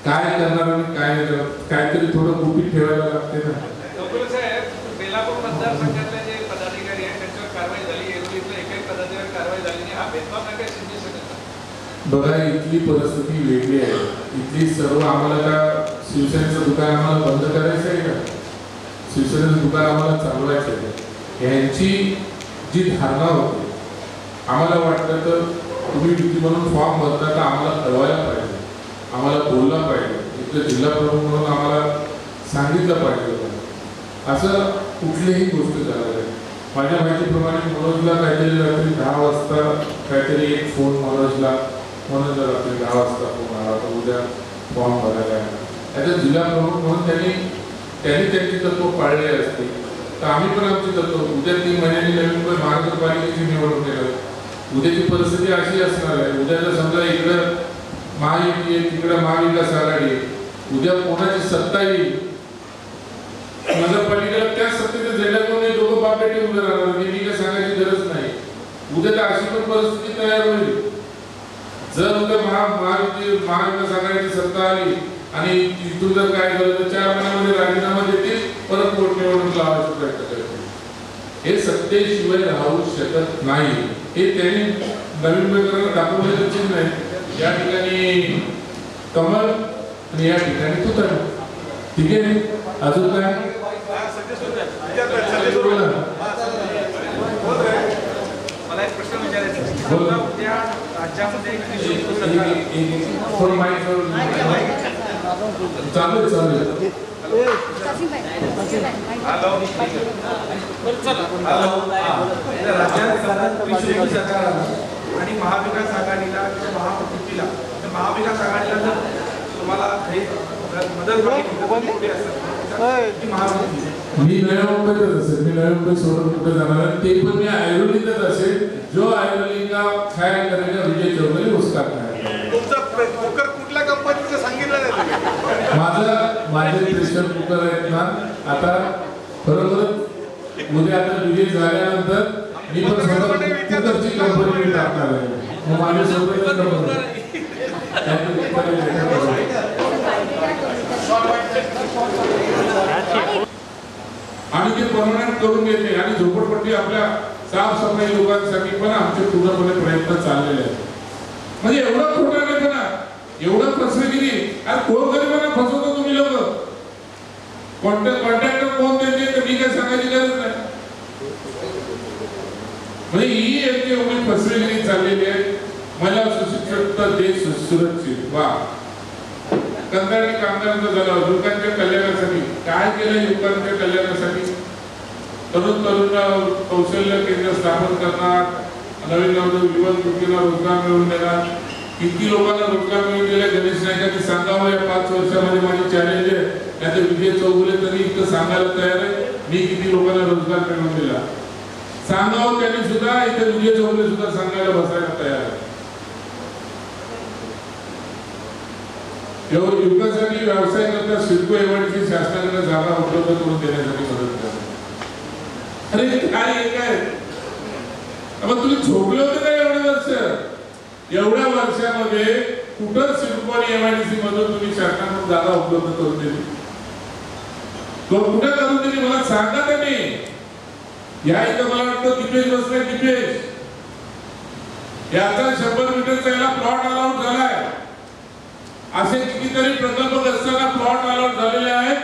काय करणार आणि काय नाही करणार काहीतरी थोडं गुपित ठेवायला लागते ना. चौगुले साहेब बेलापूर मतदारसंघातले जे पदाधिकारी आहेत त्यांच्यावर कारवाई झाली. एरोलीतल्या एकही पदाधिकाऱ्यावर कारवाई झाली नाही. हा भेदभाव नाही काय सिंधू शकत. बघा इथली परिस्थिती वेगळी आहे. इथली सर्व आम्हाला का शिवसेनेचं दुकान आम्हाला बंद करायचं आहे का शिवसेनेचं दुकान आम्हाला चालवायचं आहे. यांची जी धारणा होती आम्हाला वाटतं तर तुम्ही विधी म्हणून फॉर्म भरता तर आम्हाला कळवायला पाहिजे. आम्हाला बोलला पाहिजे. इथलं जिल्हा प्रमुख म्हणून आम्हाला सांगितलं पाहिजे. असं कुठलीही गोष्ट झालं नाही. माझ्या माहितीप्रमाणे मनोजला काहीतरी रात्री 10 वाजता काहीतरी एक फोन मनोजला रात्री 10 वाजता फोन आला तर उद्या फॉर्म भरायला आहे. त्याचा जिल्हा प्रमुख म्हणून त्यांनी त्यांची तत्व पाळली असते तर आम्ही पण आमची तत्व उद्या 3 महिन्यांनी नवीन महानगरपालिकेची निवडणूक केलं. उद्याची परिस्थिती अशी असणार आहे. उद्या जर समजा इकडं महायुती आहे तिकडं महाविकास आघाडी आहे. उद्या कोणाची सत्ता येईल नगरपालिकेला त्या सत्तेचा झेंडा कोणी दोघं बापेटे उभे राहणार मी काय सांगायची गरज नाही. उद्या तर अशी पण परिस्थिती तयार होईल. जर उद्या महायुती महाविकास आघाडीची सत्ता आली आणि तिथून जर काय झालं तर 4 महिन्यामध्ये राजीनामा देतील परत पोटनिवडणूक लावायचा प्रयत्न करतील. हे सत्तेशिवाय राहू शकत नाही. हे त्यांनी नवीन प्रकाराला दाखवलेलं चिन्ह आहे. या ठिकाणी कमल आणि या ठिकाणी तुतारी. ठीक आहे अजून काय मला एक प्रश्न विचारायचा आहे. उद्या राज्यामध्ये चालेल राज्यात आणि महाविकास आघाडीला किंवा महायुतीला, तर महाविकास आघाडीला जर तुम्हाला काही मदत मागितली असतात महायुती मी नव्या मुंबईतच असेल, मी नव्या मुंबई सोडून कुठे जाणार आहे ते पण मी ऐरोलीतच असेल. जो ऐरोली का खाया करेगा विजय चौधरी उसका खाया. तुमचं कुकर कुठल्या कंपनीचं सांगितलं नाही माझे प्रेशर कुकर आहेत ना, आता खरोखरच उद्या आता विजय झाल्यानंतर मी पण कुकरची कंपनी मी टाकणार आहे. मग माझ्यासोबतच आणि ते परमनंट करून घेते. आणि झोपडपट्टी आपल्या साफसफाई लोकांसाठी पण आमचे पूर्णपणे प्रयत्न चाललेले आहेत. म्हणजे एवढं खोटा नाही पण एवढं फसवेगिरी. अरे कोण गरिबांना फसवतो तुम्ही लोक? कॉन्ट्रॅक्टर कोण देते तर मी काय सांगायची गरज नाही. म्हणजे ही एक एवढी फसवेगिरी चाललेली आहे. मला सुशिक्षित देश सुरक्षित वा कंत्राटी कामगारांचा झाला युवकांच्या कल्याणासाठी काय केलं? युवकांच्या कल्याणासाठी तरुण कौशल्य केंद्र स्थापन करणार, नवीन युवक युवतींना रोजगार मिळवून देणार. किती लोकांना रोजगार मिळवून दिला गणेश नाईकांनी सांगावं या 5 वर्षामध्ये माझी चॅलेंज आहे. त्यात विजय चौगुले तरी इथं सांगायला तयार आहे मी किती लोकांना रोजगार मिळवून दिला. सांगावं त्यांनी सुद्धा, इथे विजय चौगुले सुद्धा सांगायला बसायला तयार आहे. युवकांसाठी व्यवसाय करता सिडको एवढची शासनाकडे जागा उपलब्ध करून देण्यासाठी मदत करा. अरे काय मग तुम्ही झोपले होते का एवढे वर्ष? एवढ्या वर्षामध्ये कुठं सिडको आणि एमआयडीसी मधून तुम्ही शासनाकडून जागा उपलब्ध करून दिली? तो कुठे करून दिली मला सांगा त्यांनी. या इथं मला वाटतं दिपेश बसलाय. दिपेश याचा 100 मीटरचा याला प्लॉट अलाउड झालाय. असे कितीतरी प्रकल्पग्रस्तांना प्लॉट अलॉट झालेले आहेत.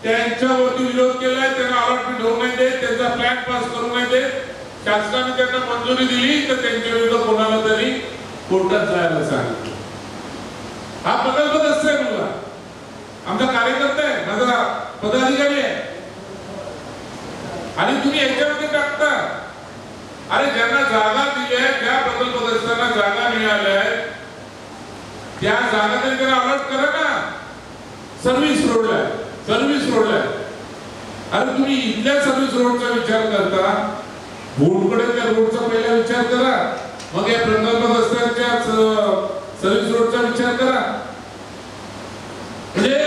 त्यांच्यावरती विरोध केलाय, त्यांना अलॉटमेंट होऊ नाही देत, त्यांचा प्लॅन पास करू नाही देत. शासनाने त्यांना मंजुरी दिली तर त्यांच्या विरुद्ध कोणाला तरी कोर्टात जायला सांगितलं. हा प्रकल्पग्रस्त आहे मुलगा, आमचा कार्यकर्ता आहे, माझा पदाधिकारी आहे. आणि तुम्ही याच्यामध्ये टाकता. अरे ज्यांना जागा दिली आहे, ज्या प्रकल्पग्रस्तांना जागा मिळाल्या आहेत त्या जागा त्यांना अलॉट करा ना. सर्व्हिस रोडला अरे तुम्ही इथल्या सर्व्हिस रोडचा विचार करता, भोंडकडेच्या रोडचा पहिला विचार करा, मग या प्रकल्पग्रस्तांच्या सर्व्हिस रोडचा विचार करा. म्हणजे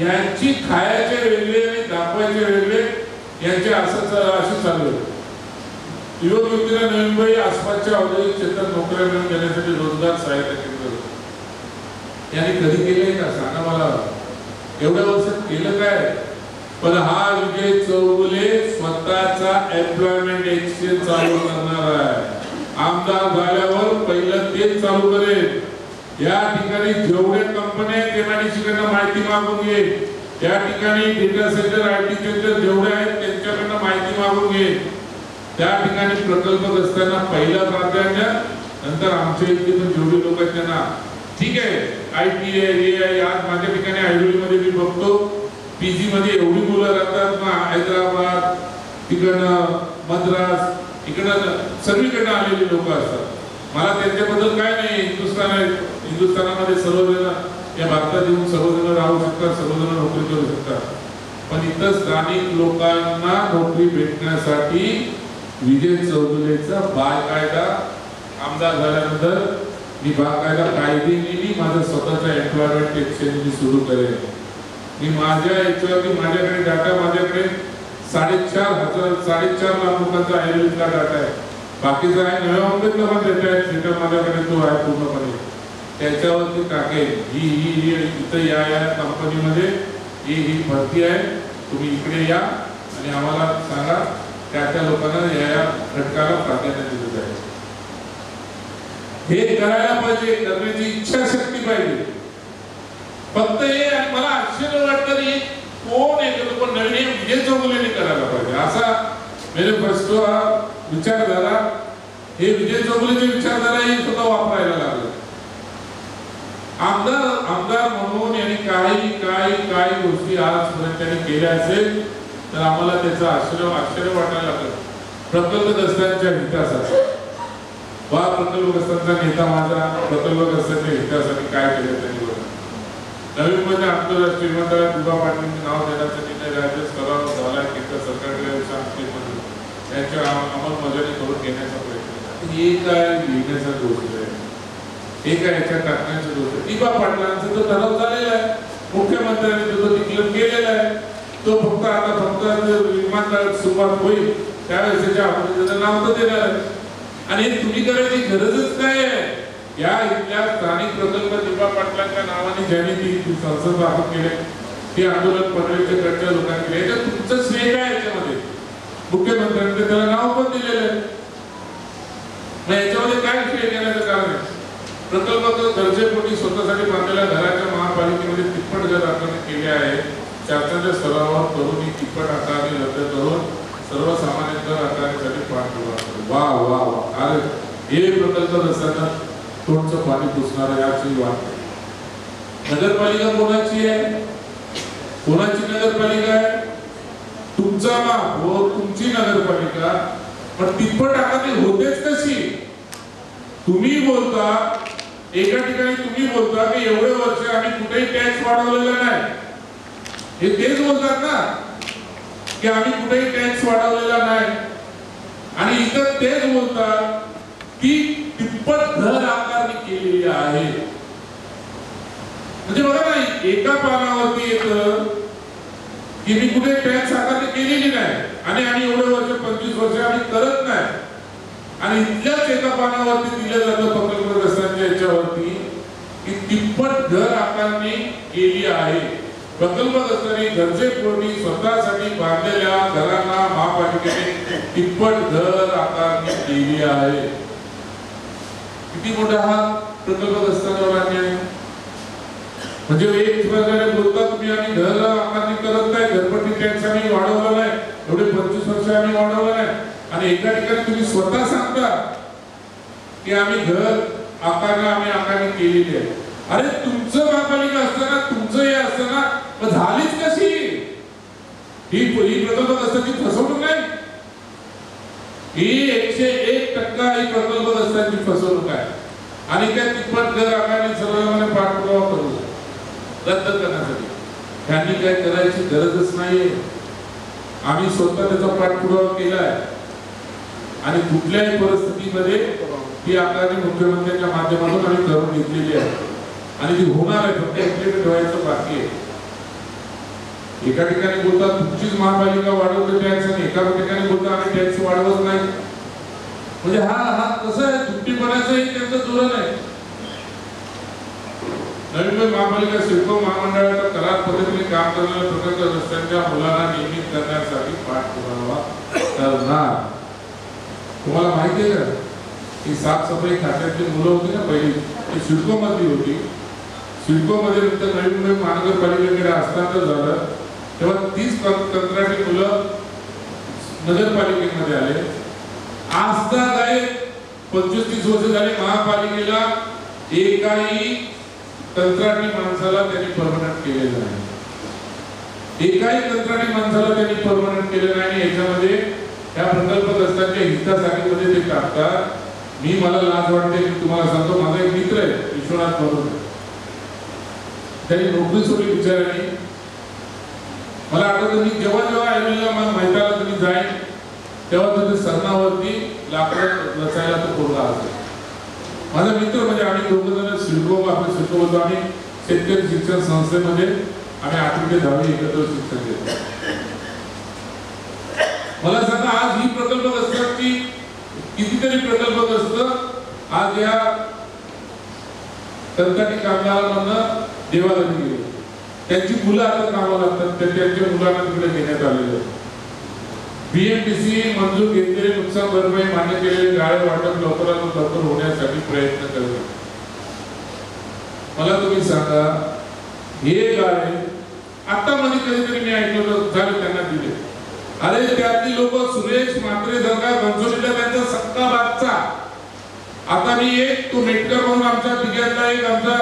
यांची खायचे वेगळे आणि दाखवायचे वेगळे, यांचे अशी चालू आहे. युवक युवतीला नवी मुंबई आसपासच्या औद्योगिक क्षेत्रात नोकऱ्या मिळवून देण्यासाठी रोजगार सहायता केंद्र यांनी कधी केलंय का सांगा मला? एवढ्या वर्षात केलं काय? पण हा विजय चौगुले स्वतःचा एम्प्लॉयमेंट एक्सचेंज चालू करणार आहे. आमदार झाल्यावर पहिलं तेच चालू करेल. या ठिकाणी जेवढे कंपन्या आहेत एमआयडीसी कडनं माहिती मागून घे. या ठिकाणी डेटा सेंटर आयटी सेंटर जेवढे आहेत त्यांच्याकडनं माहिती मागून घे. त्या ठिकाणी प्रकल्पग्रस्तांना पहिला प्राधान्य, नंतर आमच्या इथे पण जेवढे लोक आहेत त्यांना ठीक आहे. आयटी आहे. आज माझ्या ठिकाणी ऐरोलीमध्ये मी बघतो पीजी मध्ये एवढी मुलं राहतात ना, हैदराबाद तिकडनं मद्रास इकडं सर्वीकडनं आलेली लोक असतात. मला त्यांच्याबद्दल काय नाही, हिंदुस्थानामध्ये सर्वजण या भारतात येऊन सर्वजण राहू शकतात, सर्वजण नोकरी करू शकतात. पण इथं स्थानिक लोकांना नोकरी भेटण्यासाठी विजय चौगुलेचा बाकायदा आमदार झाल्यानंतर मी बाकायदा कायदेने माझं स्वतःचा एम्प्लॉयमेंट एक्सचेंज मी सुरू करेन. मी माझ्या याच्यावरती माझ्याकडे डाटा, माझ्याकडे 4.5 लाख लोकांचा ऐरोलीतला डाटा आहे. बाकीचा आहे नव्या मुंबईतला पण डेटा आहे, सेंटर माझ्याकडे तो आहे पूर्णपणे. त्याच्यावरती टाकेल ही इथं या कंपनीमध्ये ही भरती आहे, तुम्ही इकडे या आणि आम्हाला सांगा. त्या लोकांना या घटकाला प्राधान्य दिलं जाईल. हे करायला पाहिजे, करण्याची इच्छाशक्ती पाहिजे. फक्त हे मला आश्चर्य वाटतं की कोण आहे पण नवीन विजय चौगुलेने करायला पाहिजे असा मेरे फर्स्ट हा विचारधारा. हे विजय चौगुलेचे विचारधारा हे सुद्धा वापरायला लागले. आमदार म्हणून यांनी काही गोष्टी आजपर्यंत त्यांनी केल्या असेल तर आम्हाला त्याचं आश्चर्य वाटायला लागलं. प्रकल्पग्रस्तांच्या हितासाठी वा प्रकल्पग्रस्तांचा नेता माझा प्रकल्पग्रस्तांच्या हितासाठी काय केलं त्यांनी बघा. नवी मुंबईच्या आंतरराष्ट्रीय विमानतळात उभा पाटलांचे नाव देण्याचा निर्णय राज्य स्तरावर झाला. केंद्र सरकारकडे त्यांच्या अंमलबजावणी करून घेण्याचा प्रयत्न केला. हे काय लिहिण्याचा दोष आहे, हे काय याच्या टाकण्याचा दोष आहे. दिबा पाटलांचा तो ठराव झालेला आहे, मुख्यमंत्र्यांनी तो डिक्लेअर केलेला आहे. तो फक्त विमानतळात सुरुवात होईल त्यावेळेस त्याच्या आपण नाव तर देणार आहे. आणि तुम्ही करायची गरजच काय आहे. या इथल्या स्थानिक प्रकल्प दिबा पाटलांच्या नावाने ज्यांनी ती संसद स्थापन केले ते आंदोलन पनवेलच्या लोकांनी केले. याच्यात तुमचं श्रेय काय याच्यामध्ये. मुख्यमंत्र्यांनी त्याला नाव पण दिलेलं आहे. मग याच्यामध्ये काय श्रेय देण्याचं कारण आहे. प्रकल्प गरजेपोटी स्वतःसाठी बांधलेल्या घराच्या महापालिकेमध्ये तिप्पट घर आकारणी केले आहे. शासनाच्या स्तरावर करून ही तिप्पट आकारणी रद्द करून सर्वसामान्य कर आकारणीसाठी पाठपुरावा करू. वा वा वा. अरे हे प्रकल्प नसताना तोंडचं पाणी पुसणार याची वाट. नगरपालिका कोणाची आहे. कोणाची नगरपालिका आहे. तुमचा माप हो, तुमची नगरपालिका. पण तिप्पट आकारणी होतेच कशी. तुम्ही बोलता एका ठिकाणी, तुम्ही बोलता की एवढे वर्ष आम्ही कुठेही टॅक्स वाढवलेला नाही. हे तेच बोलतात ना की आम्ही कुठेही टॅक्स वाढवलेला नाही. आणि इतर तेच बोलतात की तिप्पट घर आकारणी केलेली आहे. म्हणजे बघा ना, एका पानावरती येतं की मी कुठे टॅक्स आकारणी केलेली नाही आणि आम्ही एवढे वर्ष 25 वर्ष आम्ही करत नाही. आणि इथल्याच एका पानावरती दिलं जातं प्रकल्पग्रस्तांच्या याच्यावरती की तिप्पट घर आकारणी केली आहे. प्रकल्पग्रस्तांनी गरजेपोटी स्वतःसाठी बांधलेल्या घरांना महापालिकेने तिप्पट घर आकारणी केली आहे. किती मोठा हा प्रकल्पग्रस्तांवर अन्याय. म्हणजे एक प्रकारे बोलता तुम्ही आम्ही घर आकारणी करत नाही, घरपट्टी टॅक्स आम्ही वाढवला नाही, एवढे 25 वर्ष आम्ही वाढवला नाही. आणि एका ठिकाणी तुम्ही स्वतः सांगता की आम्ही घर आकारणी केलेली आहे. अरे तुमचं महापालिका असताना, तुमचं हे असताना झालीच कशी ही प्रकल्पग्रस्तांची फसवणूक नाही. ही 101% ही प्रकल्पग्रस्तांची फसवणूक आहे. आणि त्या तिप्पट घर आकारणी सर्वसामान्य पाठपुरावा करू रद्द करण्यासाठी त्यांनी काय करायची गरजच नाहीये. आम्ही स्वतः त्याचा पाठपुरावा केलाय आणि कुठल्याही परिस्थितीमध्ये ती आकारणी मुख्यमंत्र्यांच्या माध्यमातून आम्ही करून घेतलेली आहे आणि ती होणार आहे. फक्त इम्प्लिमेंट व्हायचं बाकी आहे. एका ठिकाणी बोलतात तुमचीच महापालिका वाढवते टॅक्स आणि एका ठिकाणी बोलतात आम्ही टॅक्स वाढवत नाही. म्हणजे हा कसं आहे, दुट्टीपणाचंही त्यांचं धोरण आहे. नवी मुंबई महापालिका सिडको महामंडळाच्या करार पद्धतीने काम करणाऱ्या प्रकल्पग्रस्तांच्या मुलांना नियमित करण्यासाठी पाठपुरावा करणार. तुम्हाला माहिती आहे का की साफसफाई खात्यातली मुलं होती ना पहिली, ती सिडको मधली होती. सिडको मध्ये नंतर नवी मुंबई महानगरपालिकेकडे हस्तांतर झालं तेव्हा 30 कंत्राटी मुलं नगरपालिकेमध्ये आले. आजदा काय 25-30 वर्ष झाले महापालिकेला एकाही कंत्राटी माणसाला त्यांनी परमनंट केलेलं नाही. एकाही कंत्राटी माणसाला त्यांनी परमनंट केलं नाही. याच्यामध्ये त्या प्रकल्पग्रस्तांच्या हितासाठी मध्ये ते टाकतात. मला लाज वाटते की तुम्हाला सांगतो, माझा एक मित्र आहे विश्वनाथ म्हणून, त्यांनी नोकरी सोडली बिचारांनी. मला आठवतं मी जेव्हा आयला मला माहिती आलं तुम्ही जाईन तेव्हा तिथे सरणावरती लाकडं रचायला तो पोरगा असेल. माझा मित्र म्हणजे आम्ही दोघं जण सिडको, आपल्या सिडको होतो आम्ही शेतकरी शिक्षण संस्थेमध्ये आम्ही 8वी ते 10वी एकत्र शिक्षण घेतो. मला सांगा आज ही प्रकल्पग्रस्तांची कितीतरी प्रकल्पग्रस्त आज या कंत्राटी कामगारांना देवाघरी गेले. त्यांची मुलं आता कामाला लागतात, त्यांच्या मुलांना तिकडे घेण्यात आलेलं. बीएमटीसी मंजूर घेतलेले नुकसान भरपाई मान्य केलेले गाळे वाटप लवकरात लवकर होण्यासाठी प्रयत्न करतात. मला तुम्ही सांगा हे गाळे आता मध्ये कधीतरी मी ऐकलं झालं त्यांना दिले. अरे त्यातली लोक सुरेश म्हात्रे सरकार घनसोलीला त्यांचा सक्का बागचा. आता मी एक तो मेटकर म्हणून आमच्या तिघ्यातला एक आमचा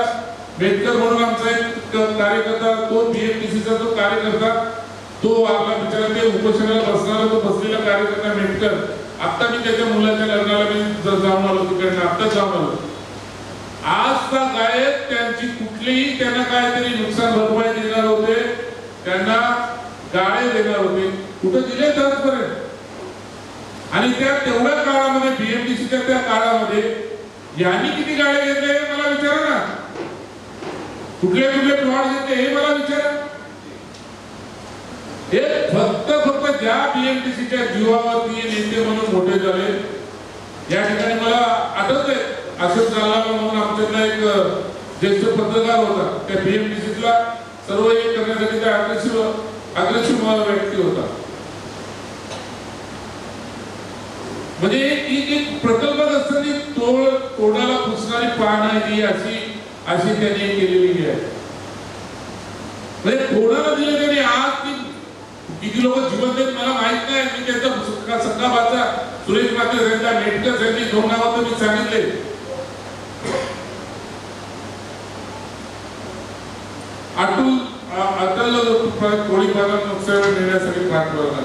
मेटकर म्हणून आमचा एक कार्यकर्ता, तो बीएमटीसीचा जो कार्यकर्ता, तो आपला बिचारा ते उपोषणाला बसणारा तो बसलेला कार्यकर्ता मेटकर आता मी त्याच्या मुलाच्या लग्नाला मी जाऊन आलो तिकडनं, आत्ताच जाऊन आलो. आजचा गायक त्यांची कुठलीही त्यांना काहीतरी नुकसान भरपाई देणार होते, त्यांना गाळे देणार होते, कुठं दिले आजपर्यंत. आणि त्या तेवढ्या काळामध्ये बीएमटीसीच्या त्या काळामध्ये यांनी किती गाळे घेतले हे मला विचारा ना, कुठले कुठले प्लॉट घेतले हे मला विचारा. हे फक्त ज्या बीएमटीसीच्या जीवावरती नेते म्हणून मोठे झाले. या ठिकाणी मला आठवतंय अशोक जालना म्हणून आमच्यातला एक ज्येष्ठ पत्रकार होता, त्या बीएमटीसीला सर्व एक करण्यासाठी त्या अग्रेसिव्ह व्यक्ती होता. म्हणजे एक प्रकल्प असताना तोडाला पुसणारी पान आहे अशी त्यांनी केलेली आहे. म्हणजे तोडाला दिले त्यांनी. आज किती लोक जिवंत आहेत मला माहित नाही. मी त्यांचा सगळा बाचा सुरेश मात्रे यांचा मेटकर यांनी 2 नावात मी सांगितले. अटल कोळी बांधवांना नुकसान मिळण्यासाठी पाठवला.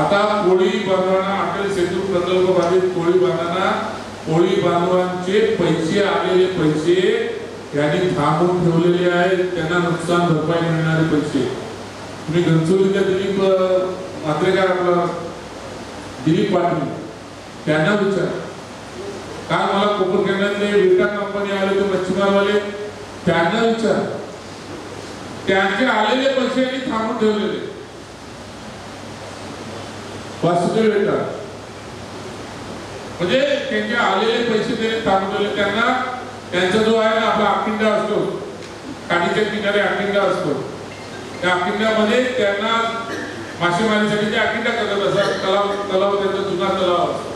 आता कोळी बांधवांना अटल सेतू प्रकल्प बाधित कोळी बांधवांचे पैसे आलेले पैसे यांनी थांबवून ठेवलेले आहेत. त्यांना नुकसान भरपाई मिळणारे पैसे तुम्ही घनसोलीच्या दिलीप मात्रेकर आपला दिलीप पाटील त्यांना विचार. काल मला कोपरखंडातले विटा कंपनी आले ते मच्छीमारवाले त्यांना विचार. त्यांचे आलेले पैसे यांनी थांबून ठेवलेले. वासुदेव वेटा म्हणजे त्यांचे आलेले पैसे त्यांनी थांबून ठेवले. त्यांना त्यांचा जो आहे ना आपला अखिंडा असतो, काठीच्या किनारे अखिंडा असतो, त्या अखिंड्यामध्ये त्यांना मासेमारीसाठी ते अखिंडा करत असतात. तलाव त्यांचा जुना तलाव असतो.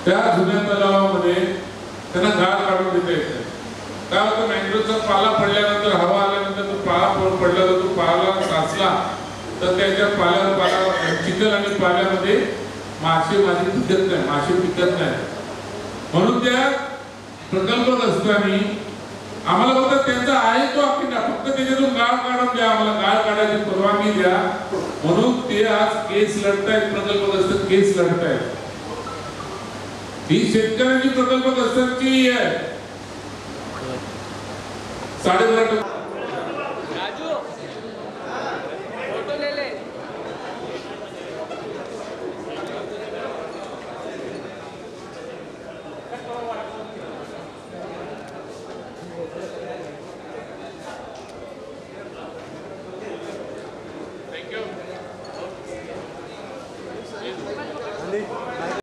त्या जुन्या तलावामध्ये त्यांना गाळ काढून देता येत नाही. काय होतं, मँग्रोवचा पाला पडल्यानंतर हवा आल्यानंतर तो पाला पडला तर तो पाला साचला तर त्याच्या पाल्यावर चिखल आणि पाल्यामध्ये मासेमारी पिकत नाही, मासे पिकत नाही. म्हणून त्या प्रकल्प असताना आम्हाला फक्त त्यांचा आहे तो अखिंडा, फक्त त्याच्यातून गाळ काढून द्या, आम्हाला गाळ काढायची परवानगी द्या. म्हणून ते आज केस लढतायत, प्रकल्पग्रस्त केस लढतायत. ही शेतकऱ्यांची प्रकल्पग्रस्तांची आहे. 12.5